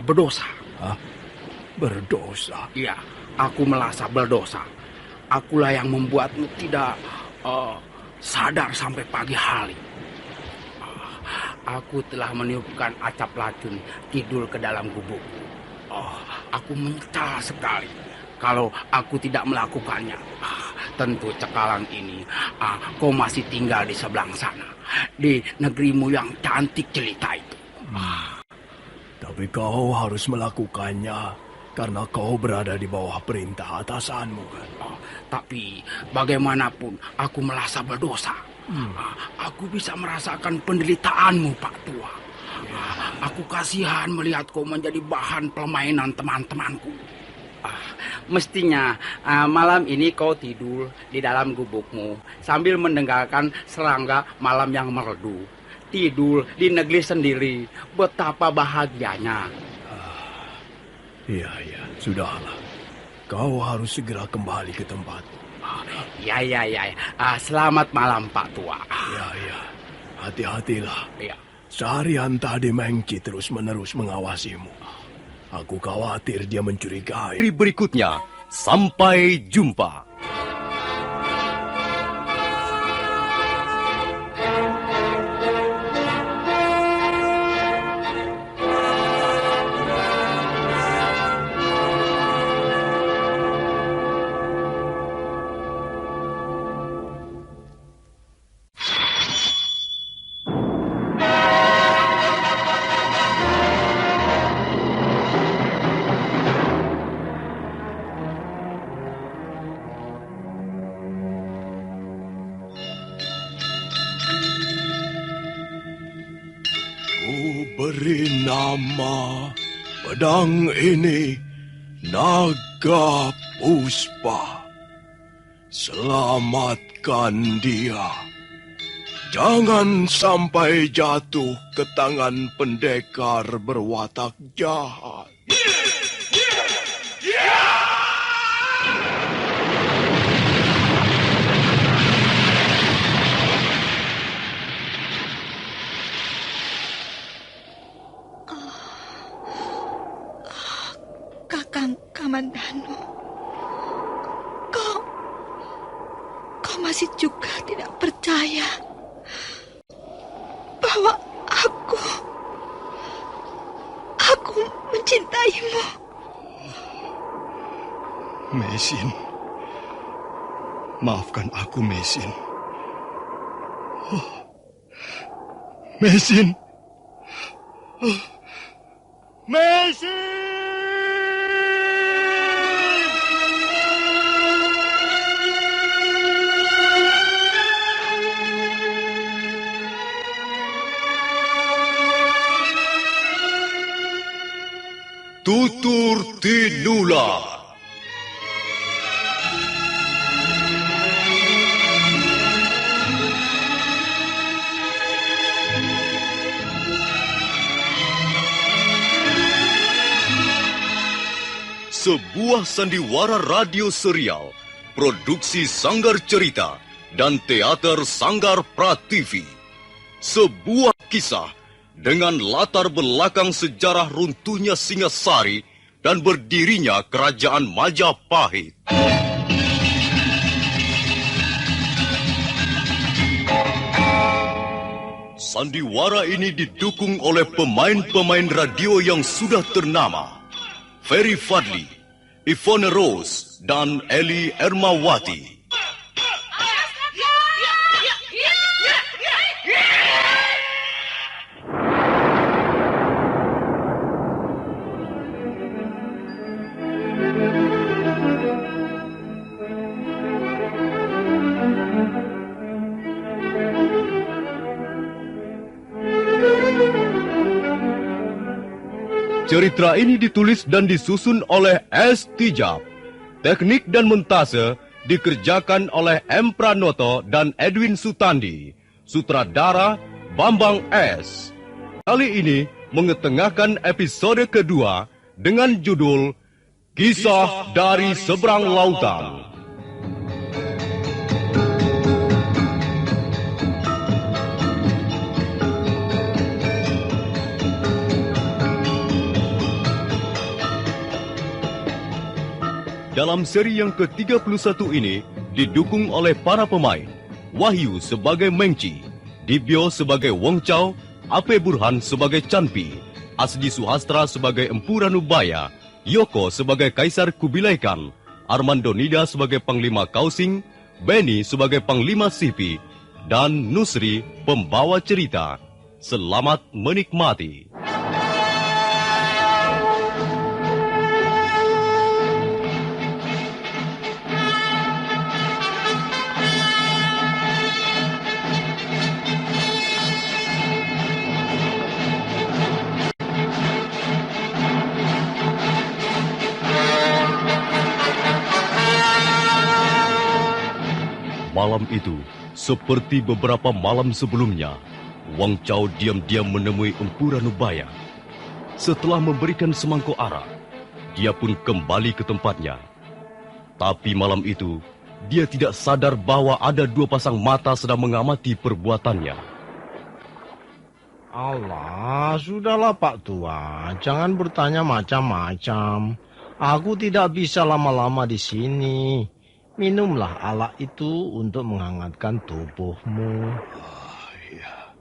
berdosa. Berdosa? Iya, aku merasa berdosa. Akulah yang membuatmu tidak sadar sampai pagi hari. aku telah meniupkan acap racun tidur ke dalam gubuk. Aku menyesal sekali kalau aku tidak melakukannya. Tentu cekalang ini kau masih tinggal di seberang sana, di negerimu yang cantik jelita itu. Tapi kau harus melakukannya karena kau berada di bawah perintah atasanmu kan. Tapi bagaimanapun aku merasa berdosa. Aku bisa merasakan penderitaanmu, Pak Tua. Aku kasihan melihat kau menjadi bahan permainan teman-temanku. Mestinya malam ini kau tidur di dalam gubukmu sambil mendengarkan serangga malam yang merdu. Tidur di negeri sendiri, betapa bahagianya. Iya, sudahlah. Kau harus segera kembali ke tempat. Ya. Selamat malam, Pak Tua. Ya. Hati-hatilah. Ya. Seharian tadi Mengki terus-menerus mengawasimu. Aku khawatir dia mencurigai. Berikutnya, sampai jumpa. Beri nama pedang ini Naga Puspa. Selamatkan dia. Jangan sampai jatuh ke tangan pendekar berwatak jahat. Kakang Kamandanu, kau masih juga tidak percaya bahwa aku mencintaimu. Mesin. Maafkan aku, Mesin. Mesin. Mesin! Tutur Tinula. Sebuah sandiwara radio serial, produksi Sanggar Cerita dan Teater Sanggar Prativi. Sebuah kisah dengan latar belakang sejarah runtuhnya Singasari dan berdirinya Kerajaan Majapahit. Sandiwara ini didukung oleh pemain-pemain radio yang sudah ternama. Ferry Fadli, Ivone Rose, dan Eli Ermawati. Cerita ini ditulis dan disusun oleh S. Tijab. Teknik dan montase dikerjakan oleh M. Pranoto dan Edwin Sutandi. Sutradara Bambang S. Kali ini mengetengahkan episode kedua dengan judul Kisah dari Seberang Lautan. Dalam seri yang ke-31 ini didukung oleh para pemain. Wahyu sebagai Mengci, Dibyo sebagai Wong Chow, Ape Burhan sebagai Canpi, Asdi Suhastra sebagai Empu Ranubaya, Yoko sebagai Kaisar Kubilai Khan, Armando Nida sebagai Panglima Kausing, Benny sebagai Panglima Sipi, dan Nusri pembawa cerita. Selamat menikmati. Malam itu, seperti beberapa malam sebelumnya, Wang Chao diam-diam menemui Empu Ranubaya. Setelah memberikan semangkuk arak, dia pun kembali ke tempatnya. Tapi malam itu, dia tidak sadar bahwa ada dua pasang mata sedang mengamati perbuatannya. Allah, sudahlah Pak Tua, jangan bertanya macam-macam. Aku tidak bisa lama-lama di sini. Minumlah arak itu untuk menghangatkan tubuhmu. Iya.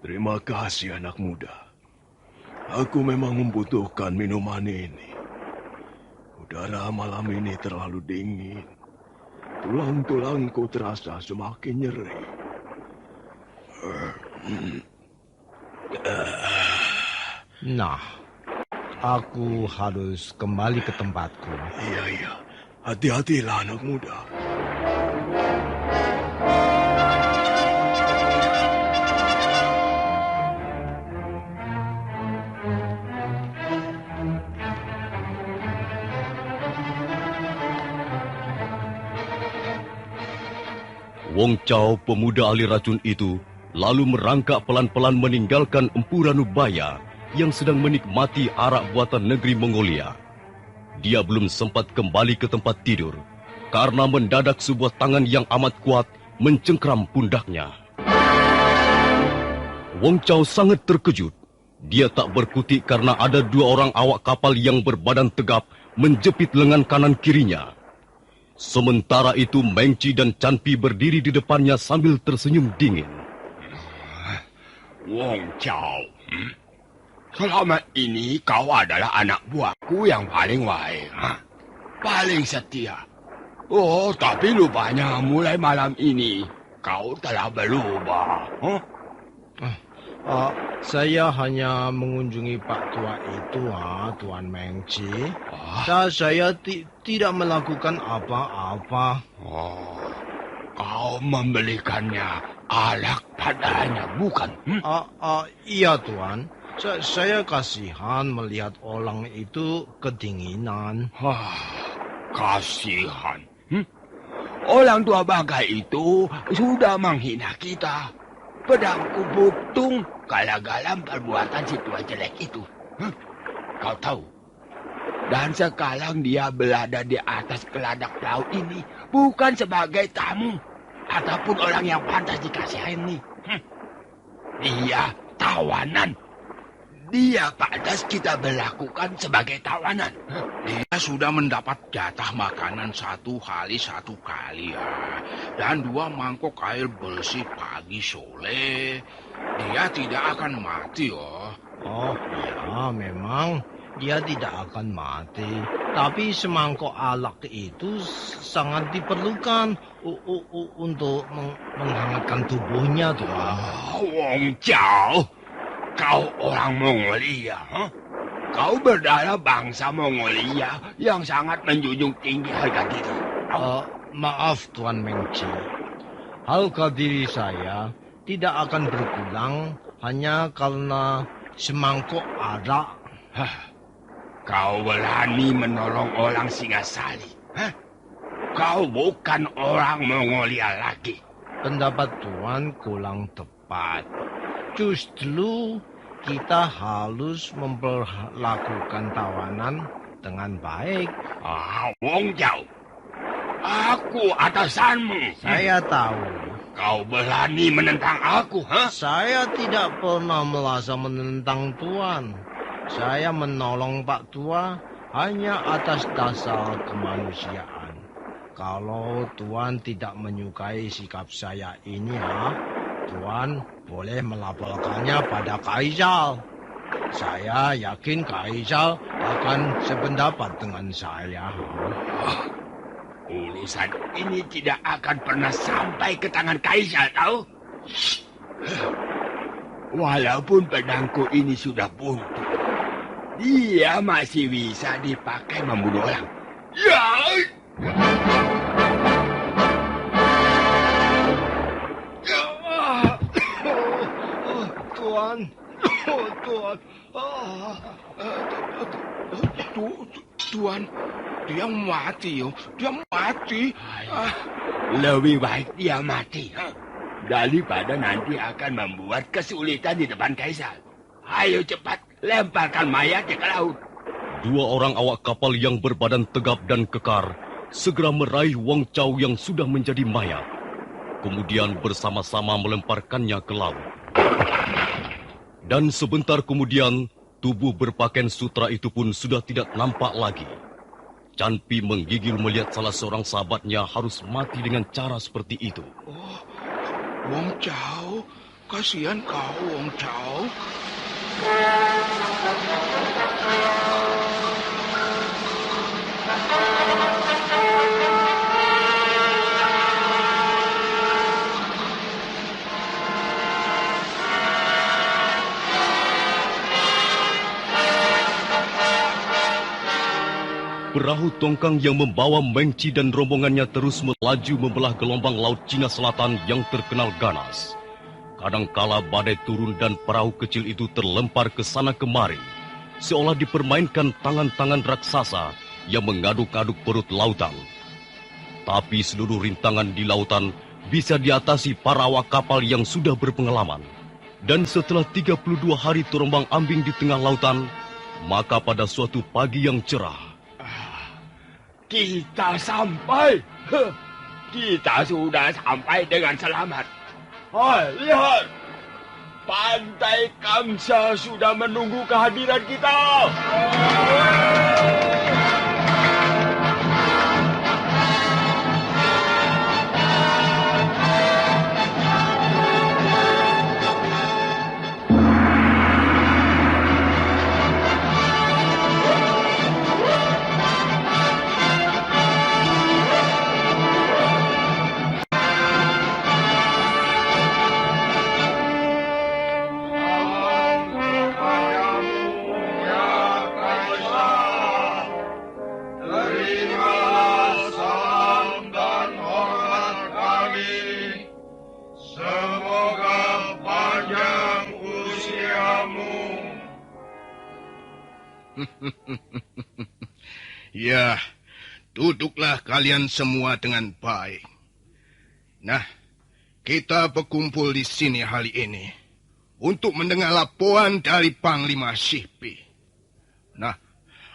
Terima kasih anak muda. Aku memang membutuhkan minuman ini. Udara malam ini terlalu dingin. Tulang-tulangku terasa semakin nyeri. Nah, aku harus kembali ke tempatku. Iya. Hati-hatilah anak muda. Wong Chao, pemuda ahli racun itu, lalu merangkak pelan-pelan meninggalkan Empu Ranubaya yang sedang menikmati arak buatan negeri Mongolia. Dia belum sempat kembali ke tempat tidur karena mendadak sebuah tangan yang amat kuat mencengkram pundaknya. Wong Chao sangat terkejut. Dia tak berkutik karena ada dua orang awak kapal yang berbadan tegap menjepit lengan kanan kirinya. Sementara itu Meng Chi dan Canpi berdiri di depannya sambil tersenyum dingin. Wong Chao, selama ini kau adalah anak buahku yang paling baik, paling setia. Oh, tapi lupanya mulai malam ini kau telah berubah. Saya hanya mengunjungi Pak Tua itu, Tuan Meng Chi. Saya tidak melakukan apa-apa. Kau membelikannya arak padanya, bukan? Iya, Tuan. Saya kasihan melihat orang itu kedinginan. Kasihan? Orang tua bagai itu sudah menghina kita. Pedangku butung galang-galang perbuatan si tua jelek itu. Kau tahu? Dan sekarang dia berada di atas geladak laut ini bukan sebagai tamu ataupun orang yang pantas dikasihani. Dia tawanan. Dia pantas kita berlakukan sebagai tawanan. Dia sudah mendapat jatah makanan 1 hari 1 kali ya. Dan 2 mangkok air bersih pagi sore. Dia tidak akan mati ya. Oh ya, memang dia tidak akan mati. Tapi semangkok alak itu sangat diperlukan untuk menghangatkan tubuhnya, Tuan. Wong Chao, kau orang Mongolia, Kau berdarah bangsa Mongolia yang sangat menjunjung tinggi harga diri. Maaf, Tuan Meng Chi. Harga diri saya tidak akan berkurang hanya karena semangkok arak. Kau berani menolong orang Singasari. Kau bukan orang Mongolia lagi. Pendapat Tuan kurang tepat. Justru kita harus memperlakukan tawanan dengan baik. Wong Chao, aku atasanmu. Saya tahu. Kau berani menentang aku, Saya tidak pernah merasa menentang Tuan. Saya menolong Pak Tua hanya atas dasar kemanusiaan. Kalau Tuan tidak menyukai sikap saya ini, Tuan boleh melaporkannya pada Kaisal. Saya yakin Kaisal akan sependapat dengan saya. Urusan ini tidak akan pernah sampai ke tangan Kaisal, tahu? Walaupun pedangku ini sudah buntu, dia masih bisa dipakai membunuh orang. Ya! Tuan, Tuan, dia mati. Dia mati. Lebih baik dia mati, daripada nanti akan membuat kesulitan di depan Kaisar. Ayo cepat, lemparkan mayatnya ke laut. Dua orang awak kapal yang berbadan tegap dan kekar segera meraih Wang Chao yang sudah menjadi mayat. Kemudian bersama-sama melemparkannya ke laut. Dan sebentar kemudian, tubuh berpakaian sutra itu pun sudah tidak nampak lagi. Chan Pi menggigil melihat salah seorang sahabatnya harus mati dengan cara seperti itu. Oh, Wang Chao, kasihan kau, Wang Chao. Perahu tongkang yang membawa Meng Chi dan rombongannya terus melaju membelah gelombang Laut Cina Selatan yang terkenal ganas. Kadangkala badai turun dan perahu kecil itu terlempar ke sana kemari, seolah dipermainkan tangan-tangan raksasa yang mengaduk-aduk perut lautan. Tapi seluruh rintangan di lautan bisa diatasi para awak kapal yang sudah berpengalaman. Dan setelah 32 hari terombang-ambing di tengah lautan, maka pada suatu pagi yang cerah, kita sampai. Kita sudah sampai dengan selamat. Hai, lihat. Pantai Kamsa sudah menunggu kehadiran kita. Ya, duduklah kalian semua dengan baik. Nah, kita berkumpul di sini hari ini untuk mendengar laporan dari Panglima Shipi. Nah,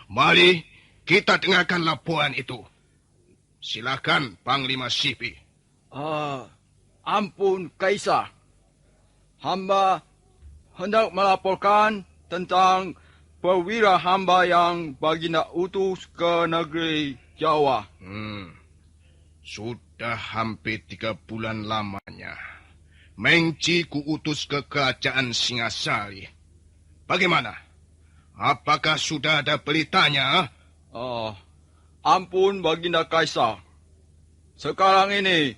mari kita dengarkan laporan itu. Silakan, Panglima Shipi. Ampun, Kaisar. Hamba hendak melaporkan tentang perwira hamba yang baginda utus ke negeri Jawa. Sudah hampir 3 bulan lamanya Meng Chi kuutus ke kerajaan Singasari. Bagaimana? Apakah sudah ada beritanya? Ampun, baginda Kaisar. Sekarang ini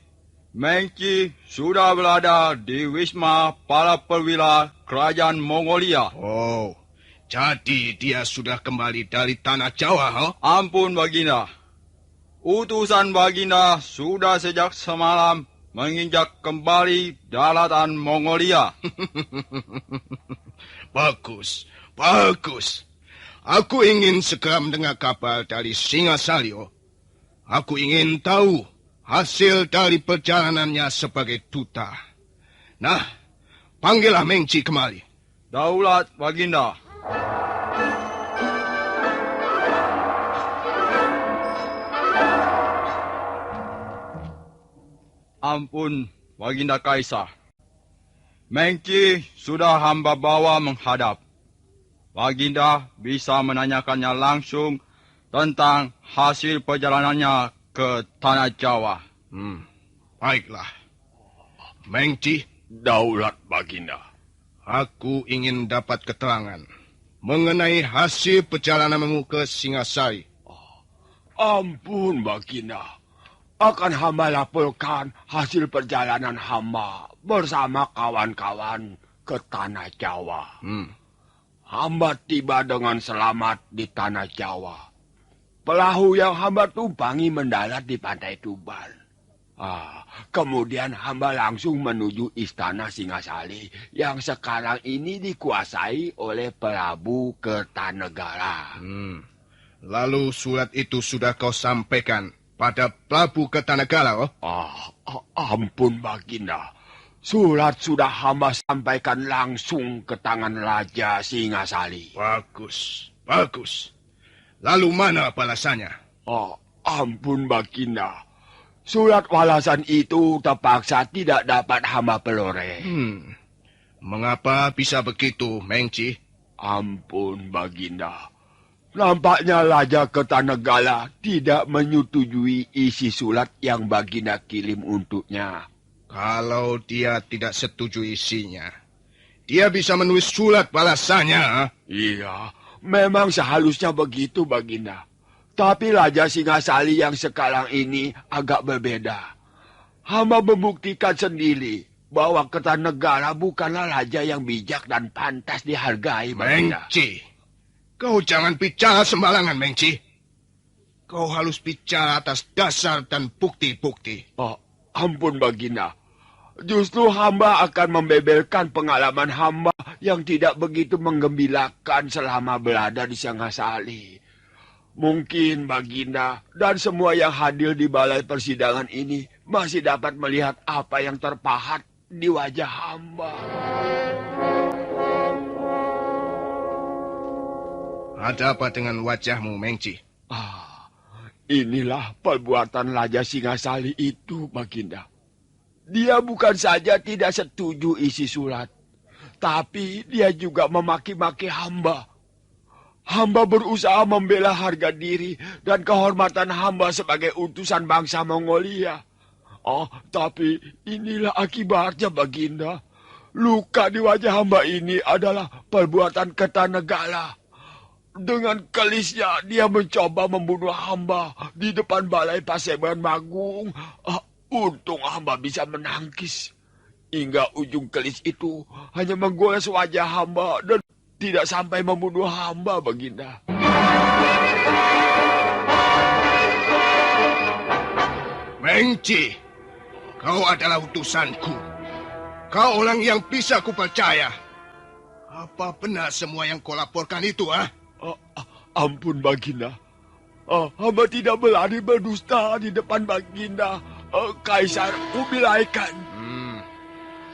Meng Chi sudah berada di wisma para perwira kerajaan Mongolia. Oh, jadi dia sudah kembali dari tanah Jawa, Ampun, baginda. Utusan baginda sudah sejak semalam menginjak kembali daratan Mongolia. Bagus, bagus. Aku ingin segera mendengar kabar dari Singasari. Aku ingin tahu hasil dari perjalanannya sebagai duta. Nah, panggillah Meng Chi kemari. Daulat, baginda. Ampun, baginda Kaisar. Meng Chi sudah hamba bawa menghadap. Baginda bisa menanyakannya langsung tentang hasil perjalanannya ke tanah Jawa. Baiklah. Meng Chi, Daulat Baginda. Aku ingin dapat keterangan mengenai hasil perjalananmu ke Singasari. Ampun, Baginda. Akan hamba laporkan hasil perjalanan hamba bersama kawan-kawan ke Tanah Jawa. Hamba tiba dengan selamat di Tanah Jawa. Perahu yang hamba tumpangi mendarat di Pantai Tuban. Kemudian hamba langsung menuju Istana Singasari yang sekarang ini dikuasai oleh Prabu Kertanegara. Lalu surat itu sudah kau sampaikan pada Prabu Kertanegara? Ampun, Baginda. Surat sudah hamba sampaikan langsung ke tangan Raja Singasari. Bagus, bagus. Lalu mana balasannya? Ampun, Baginda. Surat balasan itu terpaksa tidak dapat hamba peroleh. Mengapa bisa begitu, Mengci? Ampun, Baginda. Nampaknya Raja Kertanegara tidak menyetujui isi surat yang Baginda kirim untuknya. Kalau dia tidak setuju isinya, dia bisa menulis surat balasannya. Iya, memang seharusnya begitu, Baginda. Tapi Raja Singasari yang sekarang ini agak berbeda. Hamba membuktikan sendiri bahwa Kertanegara bukanlah raja yang bijak dan pantas dihargai, Baginda. Mengci, kau jangan bicara sembarangan, Mengci. Kau harus bicara atas dasar dan bukti-bukti. Ampun, Baginda. Justru hamba akan membebelkan pengalaman hamba yang tidak begitu menggembirakan selama berada di Singasari. Mungkin Baginda dan semua yang hadir di balai persidangan ini masih dapat melihat apa yang terpahat di wajah hamba. Ada apa dengan wajahmu, Mengci? Inilah perbuatan Raja Singasari itu, Baginda. Dia bukan saja tidak setuju isi surat, tapi dia juga memaki-maki hamba. Hamba berusaha membela harga diri dan kehormatan hamba sebagai utusan bangsa Mongolia. Tapi inilah akibatnya, Baginda. Luka di wajah hamba ini adalah perbuatan Kertanegara. Dengan kelisnya dia mencoba membunuh hamba di depan balai Paseban Magung. Untung hamba bisa menangkis. Hingga ujung kelis itu hanya menggores wajah hamba dan tidak sampai membunuh hamba, Baginda. Mengci, kau adalah utusanku. Kau orang yang bisa kupercaya. Apa benar semua yang kau laporkan itu, Ampun, Baginda. Hamba tidak berani berdusta di depan Baginda. Kaisar Kubilai Khan.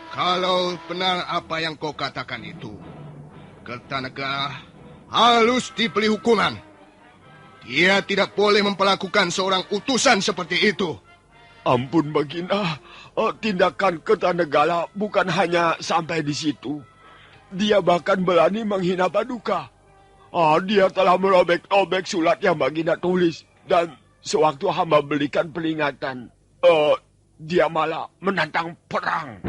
Kalau benar apa yang kau katakan itu, Kertanegara harus diberi hukuman. Dia tidak boleh memperlakukan seorang utusan seperti itu. Ampun, Baginda. Tindakan Kertanegara bukan hanya sampai di situ. Dia bahkan berani menghina Paduka. Dia telah merobek-robek surat yang Baginda tulis. Dan sewaktu hamba berikan peringatan, dia malah menantang perang.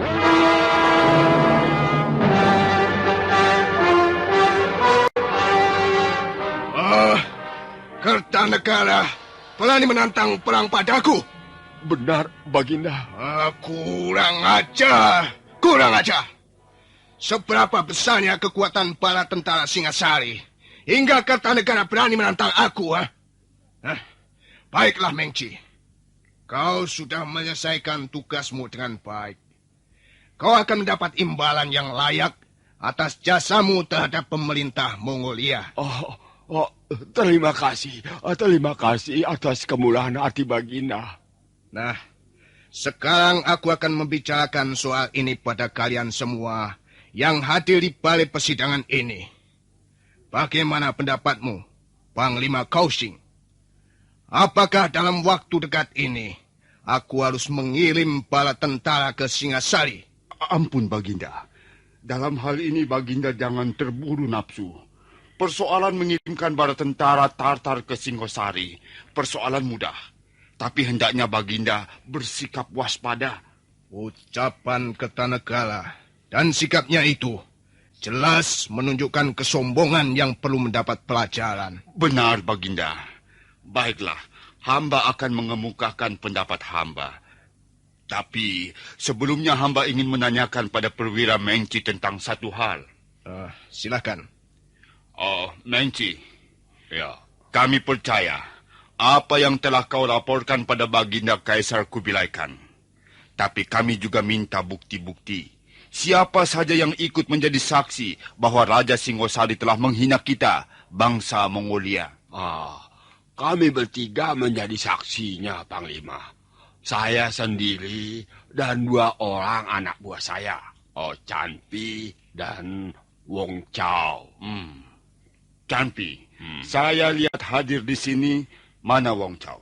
Kertanegara berani menantang perang padaku. Benar, Baginda. Kurang ajar. Kurang ajar. Seberapa besarnya kekuatan para tentara Singasari hingga Kertanegara berani menantang aku, Baiklah, Mengci. Kau sudah menyelesaikan tugasmu dengan baik. Kau akan mendapat imbalan yang layak atas jasamu terhadap pemerintah Mongolia. Terima kasih. Terima kasih atas kemurahan hati Baginda. Nah, sekarang aku akan membicarakan soal ini pada kalian semua yang hadir di balai persidangan ini. Bagaimana pendapatmu, Panglima Kausing? Apakah dalam waktu dekat ini aku harus mengirim bala tentara ke Singasari? Ampun, Baginda. Dalam hal ini Baginda jangan terburu nafsu. Persoalan mengirimkan bala tentara Tartar ke Singasari persoalan mudah. Tapi hendaknya Baginda bersikap waspada. Ucapan Kertanegara dan sikapnya itu jelas menunjukkan kesombongan yang perlu mendapat pelajaran. Benar, Baginda. Baiklah, hamba akan mengemukakan pendapat hamba. Tapi sebelumnya hamba ingin menanyakan pada Perwira Mengci tentang satu hal. Silakan. Mengci. Ya. Kami percaya apa yang telah kau laporkan pada Baginda Kaisar Kubilai Khan. Tapi kami juga minta bukti-bukti. Siapa saja yang ikut menjadi saksi bahwa Raja Singosari telah menghina kita, bangsa Mongolia. Kami bertiga menjadi saksinya, Panglima. Saya sendiri dan 2 orang anak buah saya, Canpi dan Wong Chao. Canpi, saya lihat hadir di sini. Mana Wong Chao?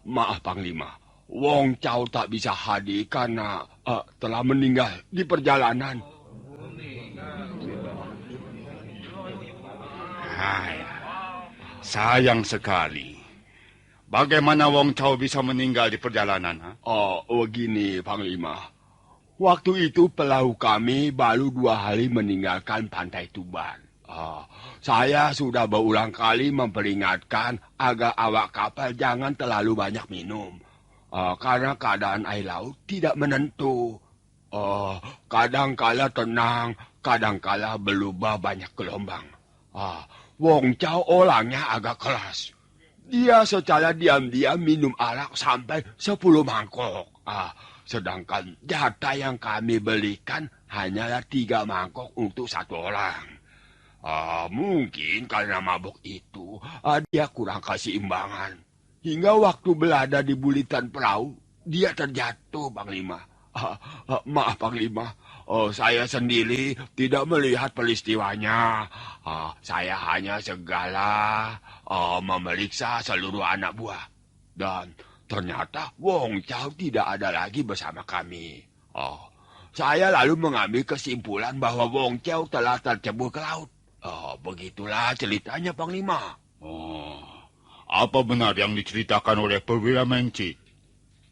Maaf, Panglima. Wong Chao tak bisa hadir karena telah meninggal di perjalanan. Sayang sekali. Bagaimana Wong Chao bisa meninggal di perjalanan? Begini, Panglima. Waktu itu pelaut kami baru 2 hari meninggalkan pantai Tuban. Saya sudah berulang kali memperingatkan agar awak kapal jangan terlalu banyak minum. Karena keadaan air laut tidak menentu. Kadang-kala tenang, kadang-kala berubah banyak gelombang. Wong Chao orangnya agak keras. Dia secara diam-diam minum arak sampai 10 mangkok. Sedangkan jatah yang kami belikan hanyalah 3 mangkok untuk 1 orang. Mungkin karena mabuk itu, dia kurang keseimbangan. Hingga waktu berada di bulitan perahu, dia terjatuh, Panglima. Maaf, Panglima. Saya sendiri tidak melihat peristiwanya. Saya hanya segala memeriksa seluruh anak buah. Dan ternyata Wong Chao tidak ada lagi bersama kami. Saya lalu mengambil kesimpulan bahwa Wong Chao telah tercebur ke laut. Begitulah ceritanya, Panglima. Apa benar yang diceritakan oleh Perwira Mengci?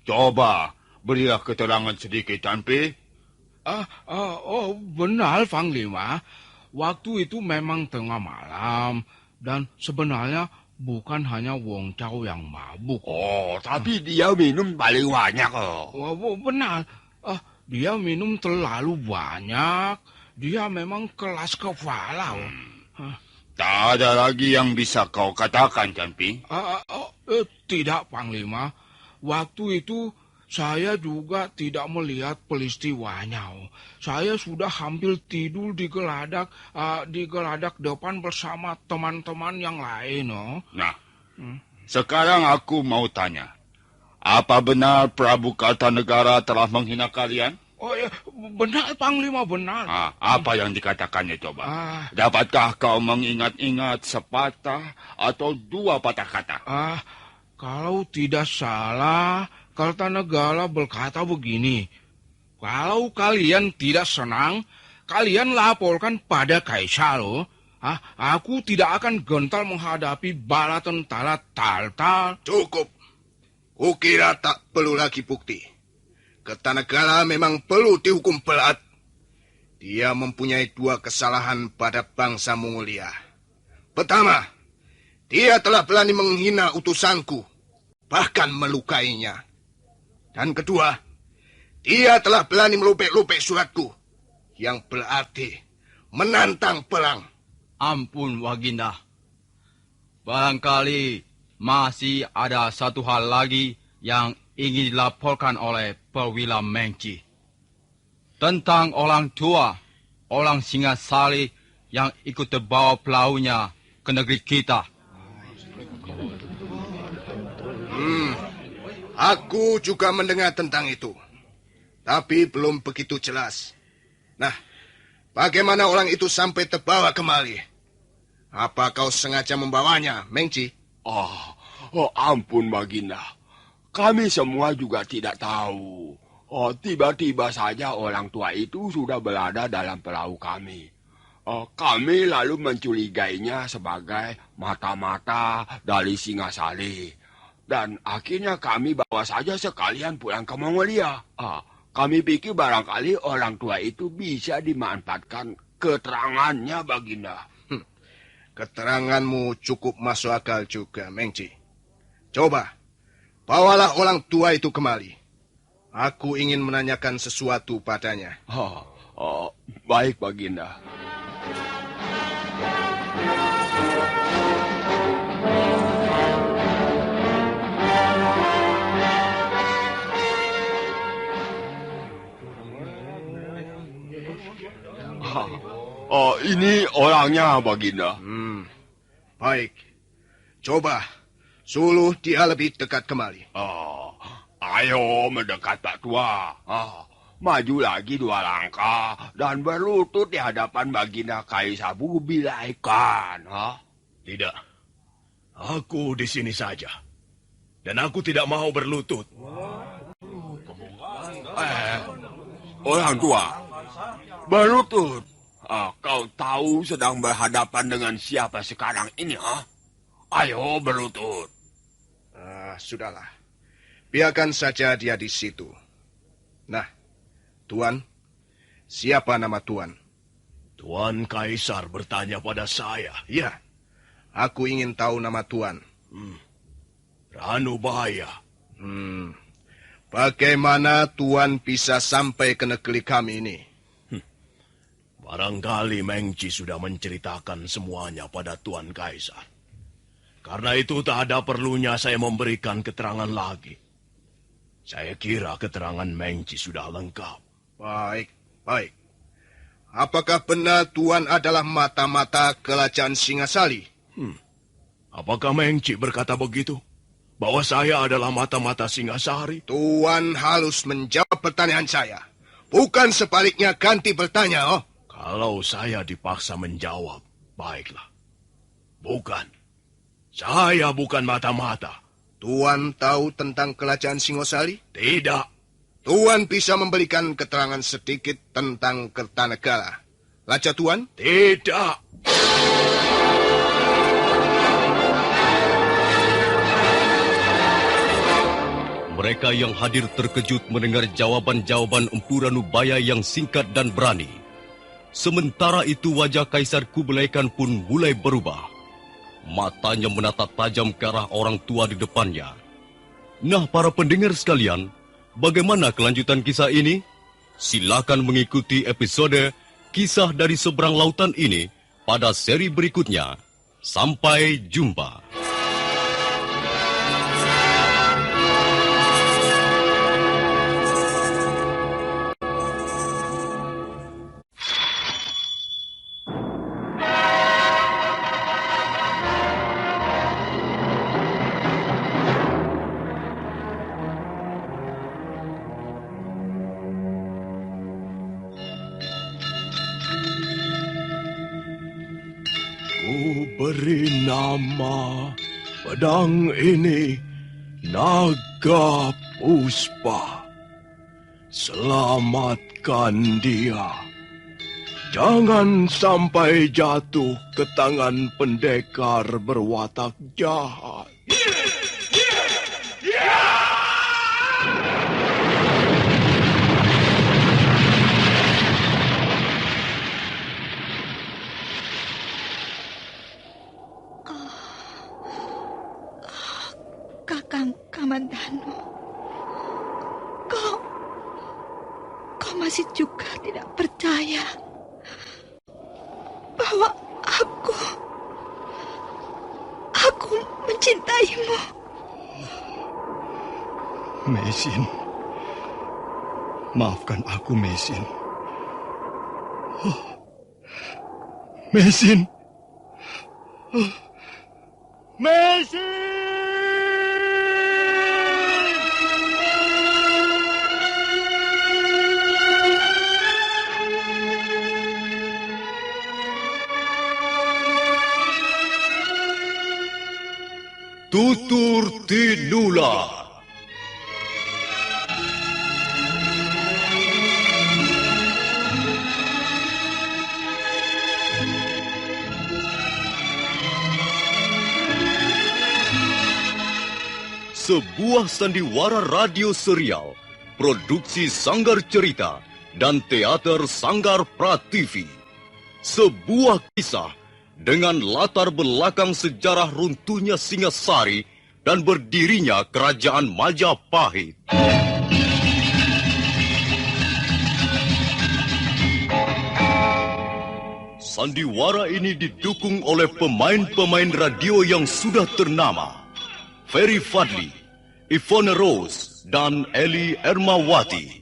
Coba berilah keterangan sedikit, Canpi. Benar, Panglima. Waktu itu memang tengah malam dan sebenarnya bukan hanya Wong Chao yang mabuk. Tapi dia minum paling banyak. Benar. Dia minum terlalu banyak. Dia memang keras kepala. Tak ada lagi yang bisa kau katakan, Canpi? Tidak, Panglima. Waktu itu saya juga tidak melihat peristiwanya. Saya sudah hampir tidur di geladak depan bersama teman-teman yang lain. Nah, sekarang aku mau tanya. Apa benar Prabu Kertanegara telah menghina kalian? Benar, Panglima, benar. Apa yang dikatakannya, coba? Dapatkah kau mengingat-ingat sepatah atau 2 patah kata? Kalau tidak salah, Kertanegara berkata begini. Kalau kalian tidak senang, kalian laporkan pada Kaisar. Aku tidak akan gentar menghadapi bala tentara Tartar. Cukup. Kukira tak perlu lagi bukti. Kertanegara memang perlu dihukum berat. Dia mempunyai 2 kesalahan pada bangsa Mongolia. Pertama, dia telah berani menghina utusanku, bahkan melukainya. Dan kedua, dia telah berani melupek-lupek suratku, yang berarti menantang perang. Ampun, Baginda. Barangkali masih ada satu hal lagi yang ingin dilaporkan oleh Perwira Mengci. Tentang orang tua, orang Singasari yang ikut terbawa perahunya ke negeri kita. Aku juga mendengar tentang itu. Tapi belum begitu jelas. Nah, bagaimana orang itu sampai terbawa kemari? Apa kau sengaja membawanya, Mengci? Ampun, Baginda. Kami semua juga tidak tahu. Tiba-tiba saja orang tua itu sudah berada dalam perahu kami. Kami lalu mencurigainya sebagai mata-mata dari Singasari. Dan akhirnya kami bawa saja sekalian pulang ke Mongolia. Kami pikir barangkali orang tua itu bisa dimanfaatkan keterangannya, Baginda. Keteranganmu cukup masuk akal juga, Mengci. Coba, bawalah orang tua itu kemari. Aku ingin menanyakan sesuatu padanya. Baik, Baginda. Ini orangnya, Baginda. Baik. Coba, suruh dia lebih dekat kemari. Ayo mendekat, Pak Tua. Maju lagi 2 langkah dan berlutut di hadapan Baginda Kaisar Kubilaikan. Tidak. Aku di sini saja. Dan aku tidak mau berlutut. Orang tua, berlutut. Kau tahu sedang berhadapan dengan siapa sekarang ini, Ayo berlutut. Sudahlah. Biarkan saja dia di situ. Nah, Tuan, siapa nama Tuan? Tuan Kaisar bertanya pada saya. Ya, aku ingin tahu nama Tuan. Ranubaya. Bagaimana Tuan bisa sampai ke negeri kami ini? Barangkali Mengci sudah menceritakan semuanya pada Tuan Kaisar. Karena itu tak ada perlunya saya memberikan keterangan lagi. Saya kira keterangan Mengci sudah lengkap. Baik, baik. Apakah benar Tuan adalah mata-mata kerajaan Singasari? Apakah Mengci berkata begitu? Bahwa saya adalah mata-mata Singasari? Tuan harus menjawab pertanyaan saya. Bukan sebaliknya ganti bertanya, Kalau saya dipaksa menjawab, baiklah. Bukan. Saya bukan mata-mata. Tuan tahu tentang kerajaan Singosari? Tidak. Tuan bisa memberikan keterangan sedikit tentang Kertanegara. Raja Tuan? Tidak. Mereka yang hadir terkejut mendengar jawaban-jawaban Empu Ranubaya yang singkat dan berani. Sementara itu wajah Kaisar Kubilaikan pun mulai berubah. Matanya menatap tajam ke arah orang tua di depannya. Nah, para pendengar sekalian, bagaimana kelanjutan kisah ini? Silakan mengikuti episode Kisah dari Seberang Lautan ini pada seri berikutnya. Sampai jumpa. Beri nama pedang ini Naga Puspa. Selamatkan dia. Jangan sampai jatuh ke tangan pendekar berwatak jahat. Kakang Kamandanu, kau masih juga tidak percaya bahwa aku mencintaimu. Mesin, maafkan aku, Mesin. Mesin. Mesin! Tutur Tinula. sebuah sandiwara radio serial, produksi Sanggar Cerita dan Teater Sanggar Prativi. Sebuah kisah dengan latar belakang sejarah runtuhnya Singasari dan berdirinya Kerajaan Majapahit. Sandiwara ini didukung oleh pemain-pemain radio yang sudah ternama. Ferry Fadli, Ivone Rose, dan Eli Ermawati.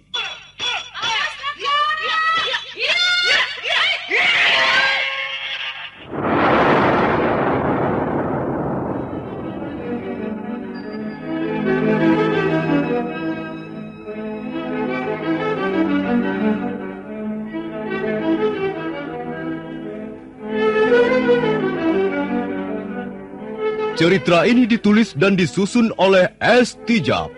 Cerita ini ditulis dan disusun oleh S. Tijab.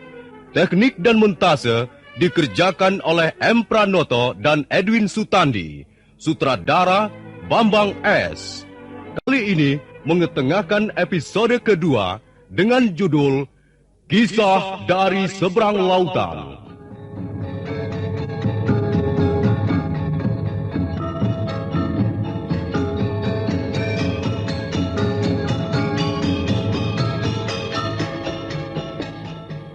Teknik dan montase dikerjakan oleh M. Pranoto dan Edwin Sutandi. Sutradara Bambang S. Kali ini mengetengahkan episode kedua dengan judul Kisah dari Seberang Lautan.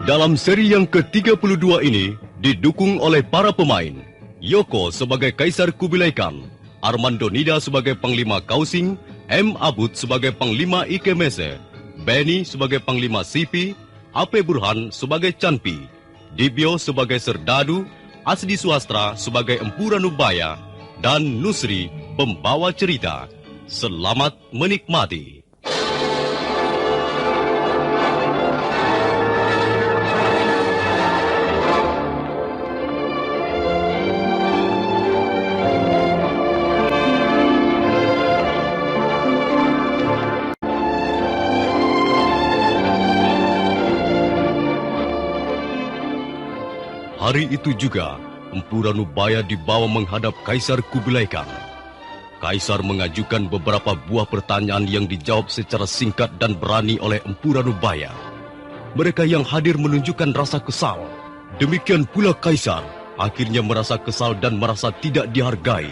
Dalam seri yang ke-32 ini didukung oleh para pemain. Yoko sebagai Kaisar Kubilai Khan, Armando Nida sebagai Panglima Kausing, M. Abud sebagai Panglima Ikemese, Benny sebagai Panglima Sipi, AP Burhan sebagai Canpi, Dibyo sebagai Serdadu, Asdi Suastra sebagai Empu Ranubaya, dan Nusri pembawa cerita. Selamat menikmati. Hari itu juga, Empu Ranubaya dibawa menghadap Kaisar Kubilai Khan. Kaisar mengajukan beberapa buah pertanyaan yang dijawab secara singkat dan berani oleh Empu Ranubaya. Mereka yang hadir menunjukkan rasa kesal. Demikian pula Kaisar akhirnya merasa kesal dan merasa tidak dihargai.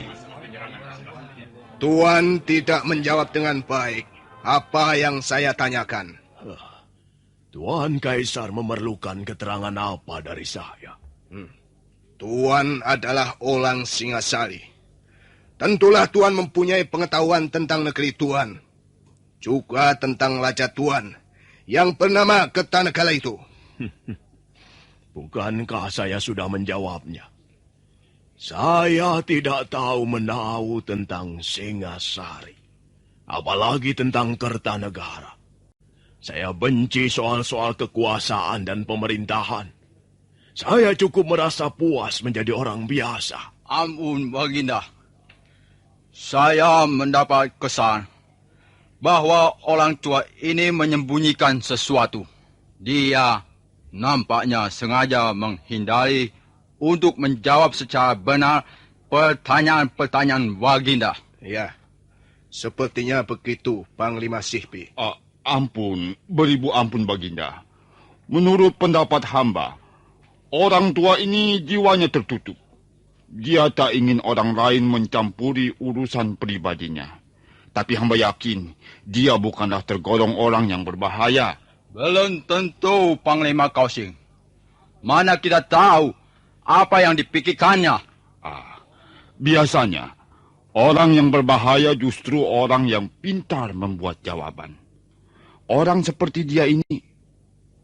Tuan tidak menjawab dengan baik apa yang saya tanyakan. Tuan Kaisar memerlukan keterangan apa dari saya? Tuan adalah orang Singasari. Tentulah Tuan mempunyai pengetahuan tentang negeri Tuan. Juga tentang raja Tuan yang bernama Kertanegara itu. Bukankah saya sudah menjawabnya? Saya tidak tahu menahu tentang Singasari. Apalagi tentang Kertanegara. Saya benci soal-soal kekuasaan dan pemerintahan. Saya cukup merasa puas menjadi orang biasa. Ampun, Baginda. Saya mendapat kesan bahwa orang tua ini menyembunyikan sesuatu. Dia nampaknya sengaja menghindari untuk menjawab secara benar pertanyaan-pertanyaan Baginda. Ya, sepertinya begitu, Panglima Sihpi. Ampun, beribu ampun, Baginda. Menurut pendapat hamba, orang tua ini jiwanya tertutup. Dia tak ingin orang lain mencampuri urusan pribadinya. Tapi hamba yakin dia bukanlah tergolong orang yang berbahaya. Belum tentu, Panglima Kausing. Mana kita tahu apa yang dipikirkannya. Biasanya, orang yang berbahaya justru orang yang pintar membuat jawaban. Orang seperti dia ini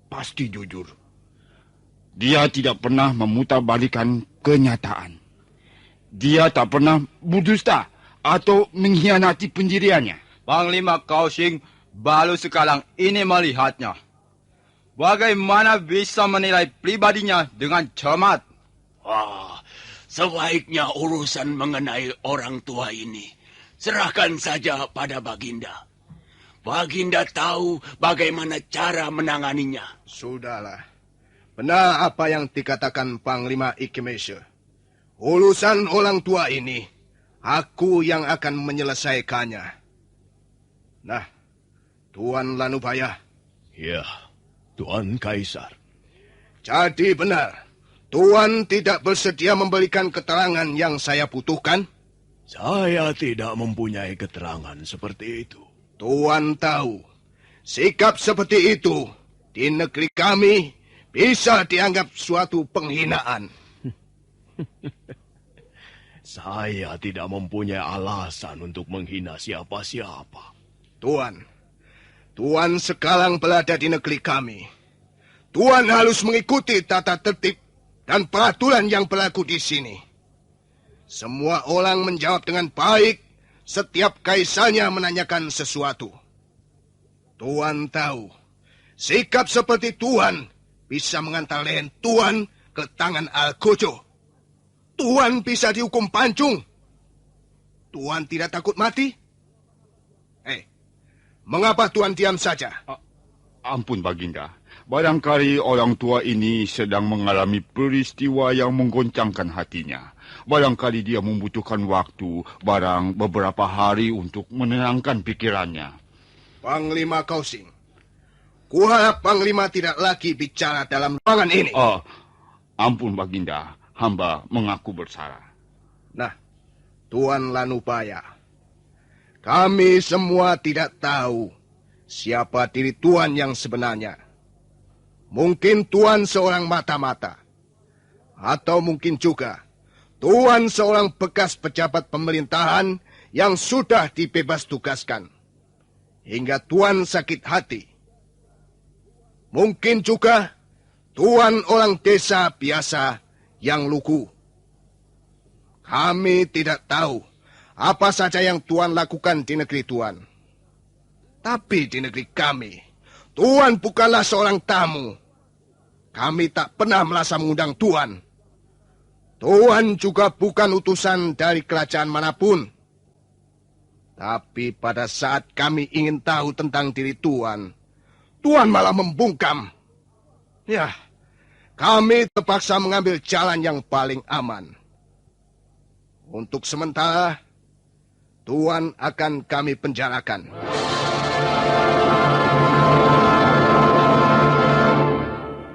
pasti jujur. Dia tidak pernah memutarbalikkan kenyataan. Dia tak pernah berdusta atau mengkhianati pendiriannya. Panglima Kausing baru sekarang ini melihatnya. Bagaimana bisa menilai pribadinya dengan cermat? Sebaiknya urusan mengenai orang tua ini serahkan saja pada Baginda. Baginda tahu bagaimana cara menanganinya. Sudahlah. Benar apa yang dikatakan Panglima Ikemese. Urusan orang tua ini, aku yang akan menyelesaikannya. Nah, Tuan Lanubaya. Ya, Tuan Kaisar. Jadi benar, Tuan tidak bersedia memberikan keterangan yang saya butuhkan? Saya tidak mempunyai keterangan seperti itu. Tuan tahu, sikap seperti itu di negeri kami bisa dianggap suatu penghinaan. Saya tidak mempunyai alasan untuk menghina siapa-siapa. Tuan sekarang berada di negeri kami. Tuan harus mengikuti tata tertib dan peraturan yang berlaku di sini. Semua orang menjawab dengan baik setiap kaisarnya menanyakan sesuatu. Tuan tahu, sikap seperti Tuan bisa mengantar leher Tuan ke tangan Algojo. Tuan bisa dihukum pancung. Tuan tidak takut mati? Mengapa Tuan diam saja? Ampun, Baginda. Barangkali orang tua ini sedang mengalami peristiwa yang menggoncangkan hatinya. Barangkali dia membutuhkan waktu, barang beberapa hari untuk menenangkan pikirannya. Panglima Kausing, kuharap Panglima tidak lagi bicara dalam ruangan ini. Ampun, Baginda. Hamba mengaku bersalah. Nah, Tuan Lanubaya, kami semua tidak tahu siapa diri Tuan yang sebenarnya. Mungkin Tuan seorang mata-mata. Atau mungkin juga Tuan seorang bekas pejabat pemerintahan yang sudah dibebas tugaskan. Hingga Tuan sakit hati. Mungkin juga Tuan orang desa biasa yang lugu. Kami tidak tahu apa saja yang Tuan lakukan di negeri Tuan. Tapi di negeri kami, Tuan bukanlah seorang tamu. Kami tak pernah merasa mengundang Tuan. Tuan juga bukan utusan dari kerajaan manapun. Tapi pada saat kami ingin tahu tentang diri Tuan, Tuan malah membungkam. Ya, kami terpaksa mengambil jalan yang paling aman. Untuk sementara, Tuan akan kami penjarakan.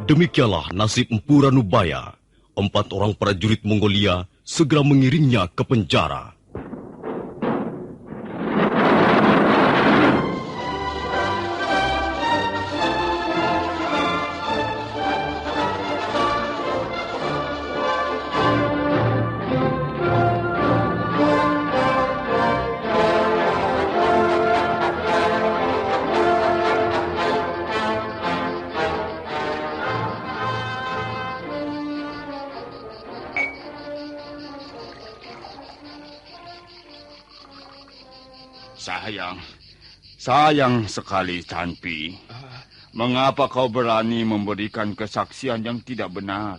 Demikianlah nasib Empu Ranubaya. 4 orang prajurit Mongolia segera mengiringnya ke penjara. Sayang sekali, Canpi. Mengapa kau berani memberikan kesaksian yang tidak benar?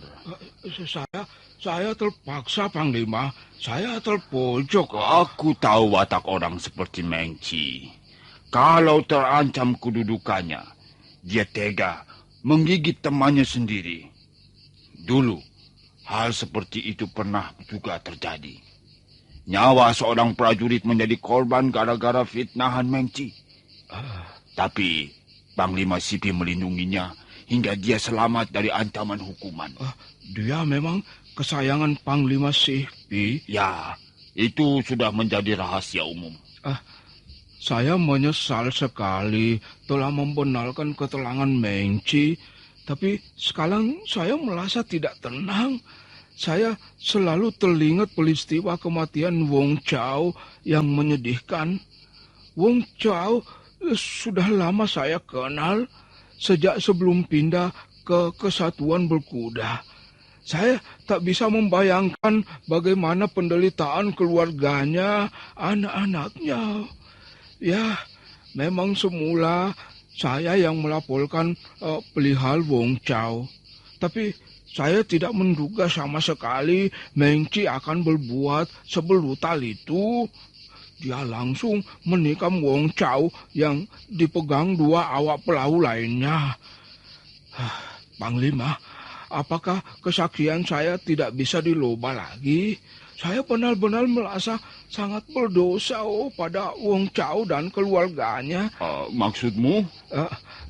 Saya terpaksa, Panglima. Saya terpojok. Aku tahu watak orang seperti Mengci. Kalau terancam kedudukannya, dia tega menggigit temannya sendiri. Dulu, hal seperti itu pernah juga terjadi. Nyawa seorang prajurit menjadi korban gara-gara fitnahan Mengci. Tapi Panglima Sipi melindunginya hingga dia selamat dari ancaman hukuman. Dia memang kesayangan Panglima Sipi? Ya, itu sudah menjadi rahasia umum. Saya menyesal sekali telah membenarkan keterangan Mengci. Tapi sekarang saya merasa tidak tenang. Saya selalu teringat peristiwa kematian Wong Chao yang menyedihkan. Wong Chao sudah lama saya kenal, sejak sebelum pindah ke Kesatuan Berkuda. Saya tak bisa membayangkan bagaimana penderitaan keluarganya, anak-anaknya. Ya, memang semula saya yang melaporkan perihal Wong Chao. Tapi saya tidak menduga sama sekali Mengci akan berbuat sebrutal itu. Dia langsung menikam Wong Chao yang dipegang 2 awak perahu lainnya. Panglima, apakah kesaksian saya tidak bisa diloba lagi? Saya benar-benar merasa sangat berdosa pada Wong Chao dan keluarganya. Maksudmu?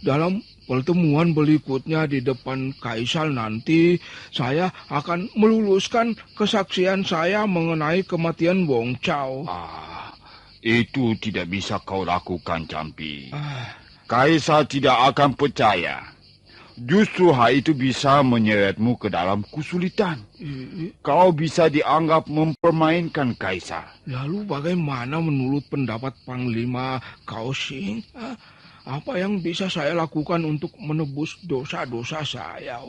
Dalam pertemuan berikutnya di depan Kaisar nanti, saya akan meluluskan kesaksian saya mengenai kematian Wong Chao. Itu tidak bisa kau lakukan, Campi. Kaisar tidak akan percaya. Justru hal itu bisa menyeretmu ke dalam kesulitan. Kau bisa dianggap mempermainkan Kaisar. Lalu bagaimana menurut pendapat Panglima Kaohsing? Apa yang bisa saya lakukan untuk menebus dosa-dosa saya?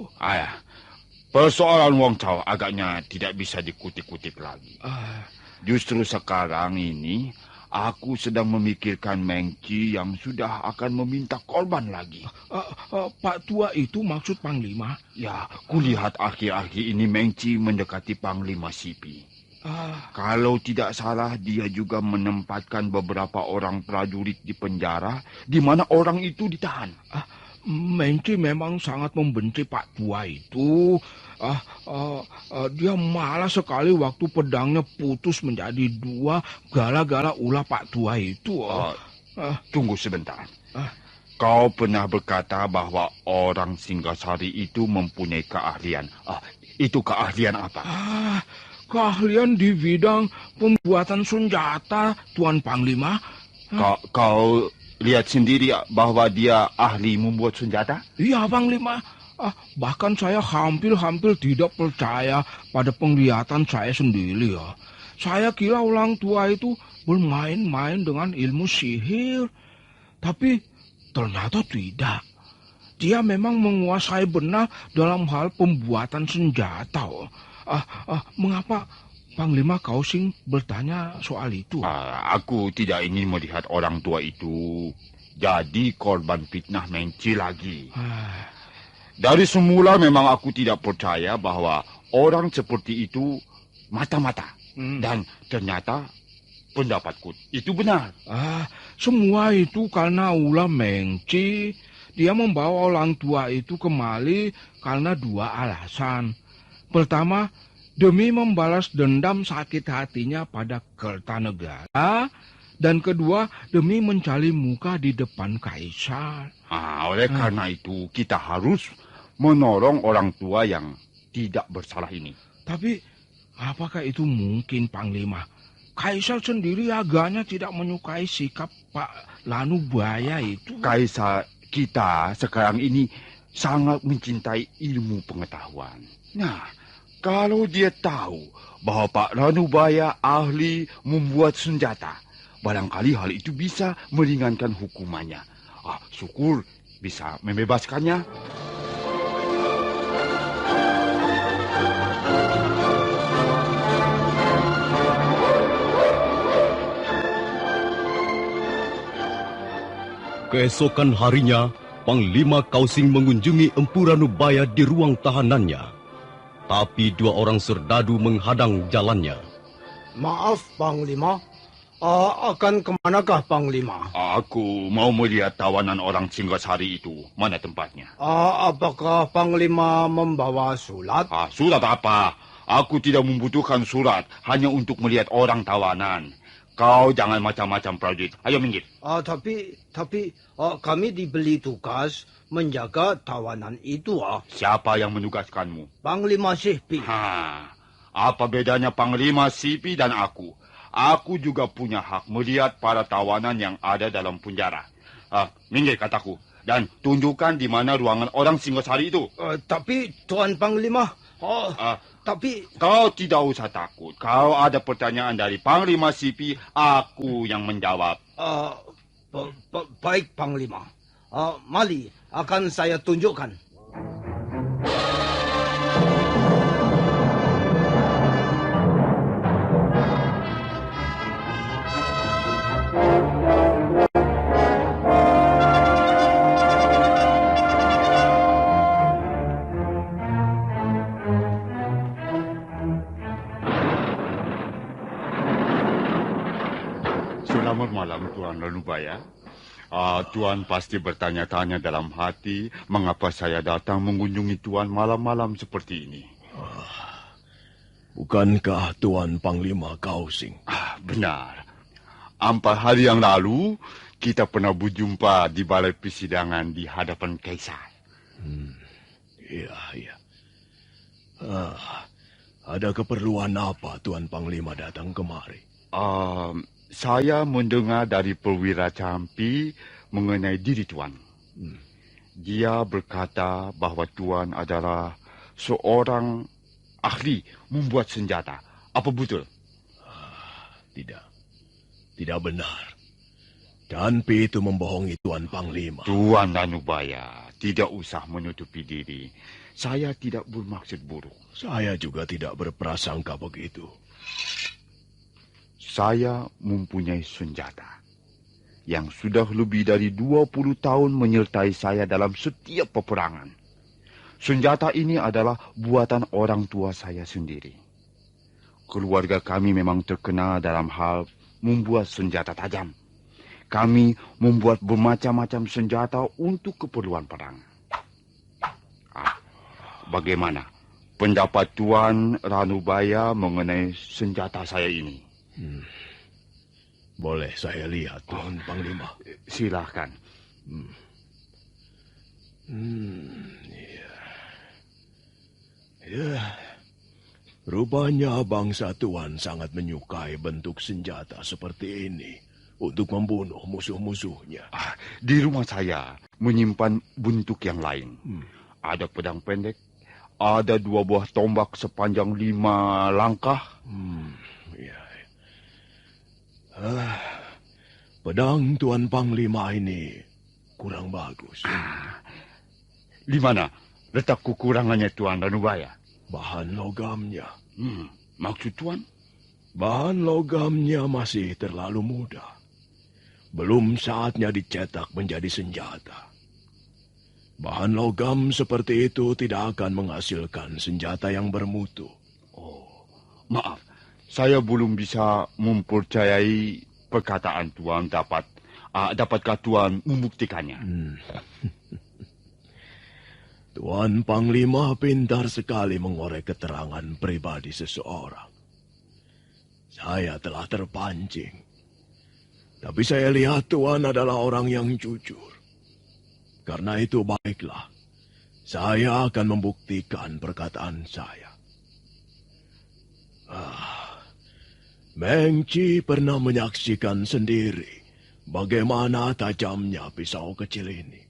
Persoalan Wong Chao agaknya tidak bisa dikutip-kutip lagi. Justru sekarang ini aku sedang memikirkan Meng Qi yang sudah akan meminta korban lagi. Pak Tua itu maksud Panglima? Ya, kulihat akhir-akhir ini Meng Qi mendekati Panglima Sipi. Kalau tidak salah, dia juga menempatkan beberapa orang prajurit di penjara, di mana orang itu ditahan. Meng Qi memang sangat membenci Pak Tua itu. Dia malah sekali waktu pedangnya putus menjadi dua gara-gara ulah Pak Tua itu. Tunggu sebentar. Kau pernah berkata bahwa orang Singgasari itu mempunyai keahlian. Itu keahlian apa? Keahlian di bidang pembuatan senjata, Tuan Panglima. Kau lihat sendiri bahwa dia ahli membuat senjata? Iya, Panglima. Bahkan saya hampir tidak percaya pada penglihatan saya sendiri. Saya kira orang tua itu bermain-main dengan ilmu sihir. Tapi ternyata tidak. Dia memang menguasai benar dalam hal pembuatan senjata. Mengapa Panglima Kaohsing bertanya soal itu? Aku tidak ingin melihat orang tua itu jadi korban fitnah Meng Qi lagi. Dari semula memang aku tidak percaya bahwa orang seperti itu mata-mata. Dan ternyata pendapatku itu benar. Semua itu karena ulah Meng Qi. Dia membawa orang tua itu kemari karena dua alasan. Pertama, demi membalas dendam sakit hatinya pada Kertanegara. Dan kedua, demi mencari muka di depan Kaisar. Oleh karena itu, kita harus menolong orang tua yang tidak bersalah ini. Tapi, apakah itu mungkin, Panglima? Kaisar sendiri agaknya tidak menyukai sikap Pak Lanubaya itu. Kaisar kita sekarang ini sangat mencintai ilmu pengetahuan. Nah, kalau dia tahu bahwa Pak Lanubaya ahli membuat senjata, barangkali hal itu bisa meringankan hukumannya. Syukur bisa membebaskannya. Keesokan harinya, Panglima Kaohsing mengunjungi Empu Ranubaya di ruang tahanannya. Tapi dua orang serdadu menghadang jalannya. Maaf, Panglima. Akan kemanakah, Panglima? Aku mau melihat tawanan orang Singgasari itu. Mana tempatnya? Apakah Panglima membawa surat? Surat apa? Aku tidak membutuhkan surat. Hanya untuk melihat orang tawanan. Kau jangan macam-macam, prajurit. Ayo minggir. Tapi kami diberi tugas menjaga tawanan itu. Siapa yang menugaskanmu? Panglima Sipi. Apa bedanya Panglima Sipi dan aku? Aku juga punya hak melihat para tawanan yang ada dalam penjara. Minggir kataku. Dan tunjukkan di mana ruangan orang Singgasari itu. Tapi Tuan Panglima... Tapi... Kau tidak usah takut. Kau ada pertanyaan dari Panglima Sipi, aku yang menjawab. Baik, Panglima. Mari, akan saya tunjukkan. Selamat malam, Tuan Lanubaya. Tuan pasti bertanya-tanya dalam hati mengapa saya datang mengunjungi Tuan malam-malam seperti ini. Bukankah Tuan Panglima Kaohsing? Benar. 4 hari yang lalu, kita pernah berjumpa di balai persidangan di hadapan Kaisar. Iya. Ada keperluan apa Tuan Panglima datang kemari? Saya mendengar dari perwira Campi mengenai diri Tuan. Dia berkata bahwa Tuan adalah seorang ahli membuat senjata. Apa betul? Tidak benar. Campi itu membohongi Tuan Panglima. Tuan Ranubaya, tidak usah menutupi diri. Saya tidak bermaksud buruk. Saya juga tidak berprasangka begitu. Saya mempunyai senjata yang sudah lebih dari 20 tahun menyertai saya dalam setiap peperangan. Senjata ini adalah buatan orang tua saya sendiri. Keluarga kami memang terkenal dalam hal membuat senjata tajam. Kami membuat bermacam-macam senjata untuk keperluan perang. Bagaimana pendapat Tuan Ranubaya mengenai senjata saya ini? Boleh saya lihat, Tuan Panglima? Silahkan. Ya. Rupanya bangsa Tuan sangat menyukai bentuk senjata seperti ini untuk membunuh musuh-musuhnya. Di rumah saya menyimpan bentuk yang lain. Ada pedang pendek, ada 2 buah tombak sepanjang 5 langkah. Pedang Tuan Panglima ini kurang bagus. Di mana letak kekurangannya Tuan Ranubaya? Bahan logamnya. Maksud Tuan? Bahan logamnya masih terlalu muda. Belum saatnya dicetak menjadi senjata. Bahan logam seperti itu tidak akan menghasilkan senjata yang bermutu. Maaf, saya belum bisa mempercayai perkataan Tuan. Dapatkah Tuan membuktikannya? Tuan Panglima pintar sekali mengorek keterangan pribadi seseorang. Saya telah terpancing. Tapi saya lihat Tuan adalah orang yang jujur. Karena itu baiklah, saya akan membuktikan perkataan saya. Mengci pernah menyaksikan sendiri bagaimana tajamnya pisau kecil ini.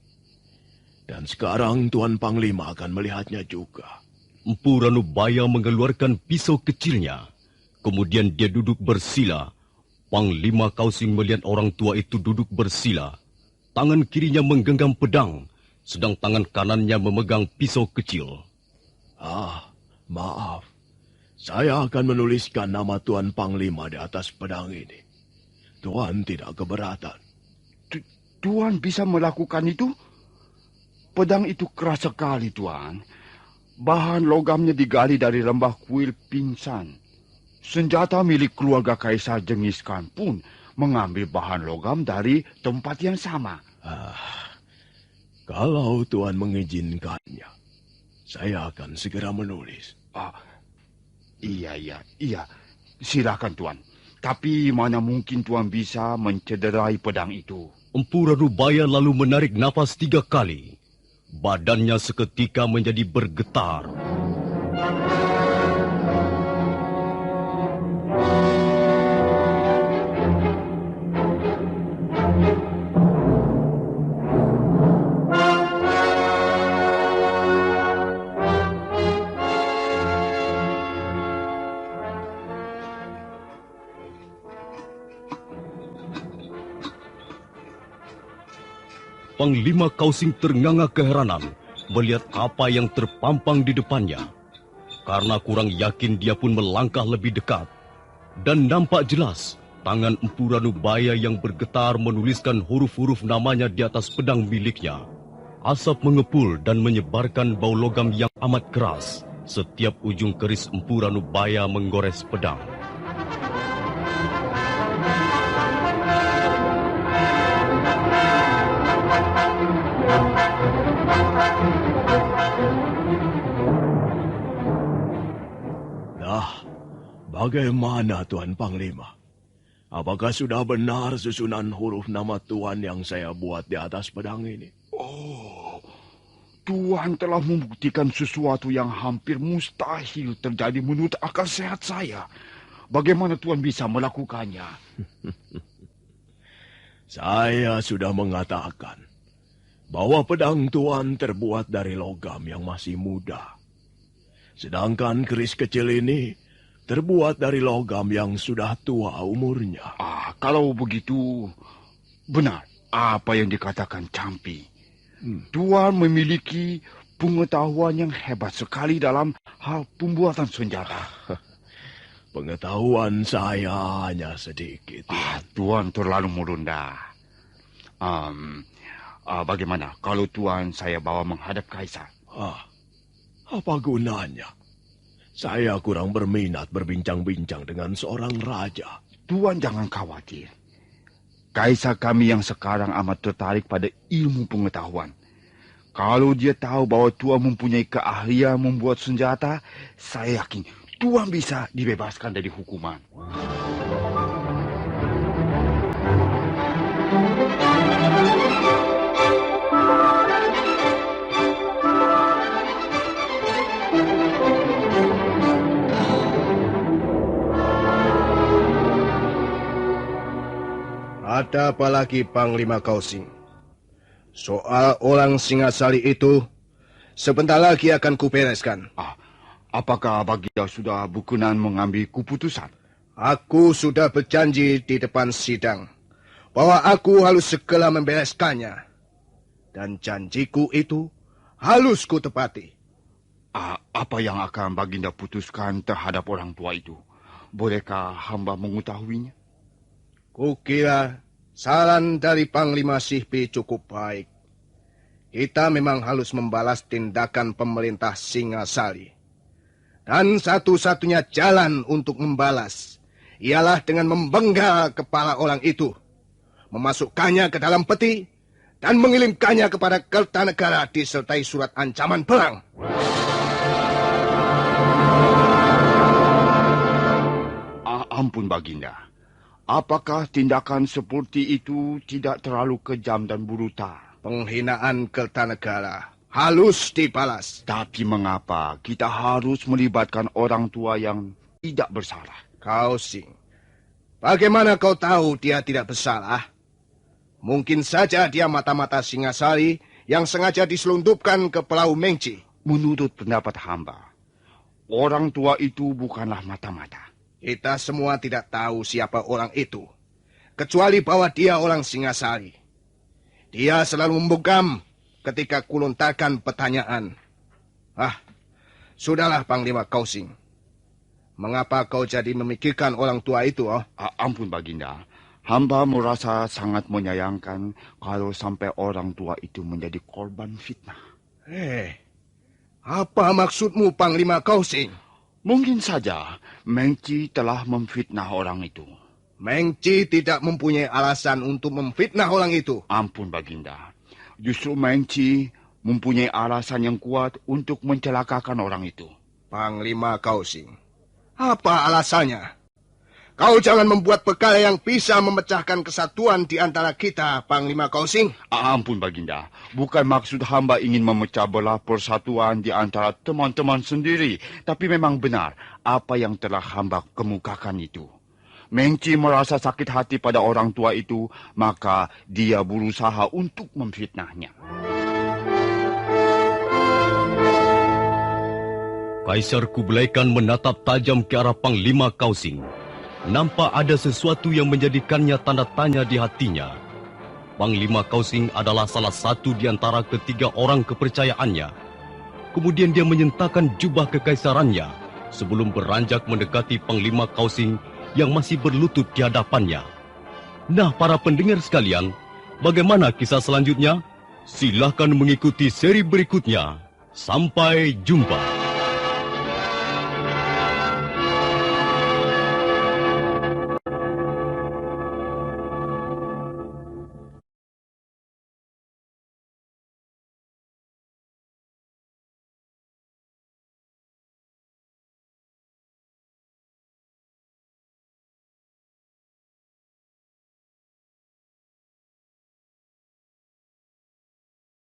Dan sekarang Tuan Panglima akan melihatnya juga. Empu Ranubaya mengeluarkan pisau kecilnya. Kemudian dia duduk bersila. Panglima Kausing melihat orang tua itu duduk bersila. Tangan kirinya menggenggam pedang, sedang tangan kanannya memegang pisau kecil. Maaf. Saya akan menuliskan nama Tuan Panglima di atas pedang ini. Tuan tidak keberatan. Tuan bisa melakukan itu? Pedang itu keras sekali, Tuan. Bahan logamnya digali dari lembah kuil Pinsan. Senjata milik keluarga Kaisar Genghis Khan pun mengambil bahan logam dari tempat yang sama. Kalau Tuan mengizinkannya, saya akan segera menulis. Iya. Silakan, Tuan. Tapi mana mungkin Tuan bisa mencederai pedang itu? Empu Ranubaya lalu menarik napas 3 kali. Badannya seketika menjadi bergetar. Panglima Kausing ternganga keheranan melihat apa yang terpampang di depannya. Karena kurang yakin dia pun melangkah lebih dekat. Dan nampak jelas tangan Empu Ranubaya yang bergetar menuliskan huruf-huruf namanya di atas pedang miliknya. Asap mengepul dan menyebarkan bau logam yang amat keras. Setiap ujung keris Empu Ranubaya menggores pedang. Bagaimana Tuan Panglima? apakah sudah benar susunan huruf nama Tuan yang saya buat di atas pedang ini? Oh, Tuan telah membuktikan sesuatu yang hampir mustahil terjadi menurut akal sehat saya. Bagaimana Tuan bisa melakukannya? Saya sudah mengatakan bahwa pedang Tuan terbuat dari logam yang masih muda. Sedangkan keris kecil ini terbuat dari logam yang sudah tua umurnya. Kalau begitu, benar apa yang dikatakan Campi. Tuan memiliki pengetahuan yang hebat sekali dalam hal pembuatan senjata. Pengetahuan saya hanya sedikit. Tuan terlalu merendah. Bagaimana kalau Tuan saya bawa menghadap Kaisar? Apa gunanya? Saya kurang berminat berbincang-bincang dengan seorang raja. Tuan jangan khawatir. Kaisar kami yang sekarang amat tertarik pada ilmu pengetahuan. Kalau dia tahu bahwa Tuan mempunyai keahlian membuat senjata, saya yakin Tuan bisa dibebaskan dari hukuman. Ada apa lagi, Panglima Kausing? Soal orang Singasali itu sebentar lagi akan kubereskan. Apakah Baginda sudah berkenan mengambil keputusan? Aku sudah berjanji di depan sidang bahwa aku harus segera membereskannya. Dan janjiku itu harus kutepati. Apa yang akan Baginda putuskan terhadap orang tua itu? Bolehkah hamba mengetahuinya? Kukira saran dari Panglima Sihpi cukup baik. Kita memang harus membalas tindakan pemerintah Singasali. Dan satu-satunya jalan untuk membalas ialah dengan memenggal kepala orang itu, memasukkannya ke dalam peti, dan mengirimkannya kepada Kertanegara disertai surat ancaman perang. Ampun Baginda. Apakah tindakan seperti itu tidak terlalu kejam dan brutal? Penghinaan Kertanegara halus dibalas. Tapi mengapa kita harus melibatkan orang tua yang tidak bersalah? Kausing, bagaimana kau tahu dia tidak bersalah? Mungkin saja dia mata-mata Singasali yang sengaja diselundupkan ke Pulau Mengci. Menurut pendapat hamba, orang tua itu bukanlah mata-mata. Kita semua tidak tahu siapa orang itu, kecuali bahwa dia orang Singasali. Dia selalu membungkam ketika kulontarkan pertanyaan. Sudahlah Panglima Kausing. Mengapa kau jadi memikirkan orang tua itu? Ampun Baginda, hamba merasa sangat menyayangkan kalau sampai orang tua itu menjadi korban fitnah. Apa maksudmu Panglima Kausing? Mungkin saja Mengci telah memfitnah orang itu. Mengci tidak mempunyai alasan untuk memfitnah orang itu. Ampun Baginda, justru Mengci mempunyai alasan yang kuat untuk mencelakakan orang itu. Panglima Kausing, apa alasannya? Kau jangan membuat perkara yang bisa memecahkan kesatuan di antara kita, Panglima Kausing. Ampun Baginda, bukan maksud hamba ingin memecah belah persatuan di antara teman-teman sendiri. Tapi memang benar apa yang telah hamba kemukakan itu. Mengci merasa sakit hati pada orang tua itu, maka dia berusaha untuk memfitnahnya. Kaisar Kublai Khan menatap tajam ke arah Panglima Kausing. Nampak ada sesuatu yang menjadikannya tanda tanya di hatinya. Panglima Kausing adalah salah satu di antara ketiga orang kepercayaannya. Kemudian dia menyentakkan jubah kekaisarannya sebelum beranjak mendekati Panglima Kausing yang masih berlutut di hadapannya. Nah, para pendengar sekalian, bagaimana kisah selanjutnya? Silahkan mengikuti seri berikutnya. Sampai jumpa.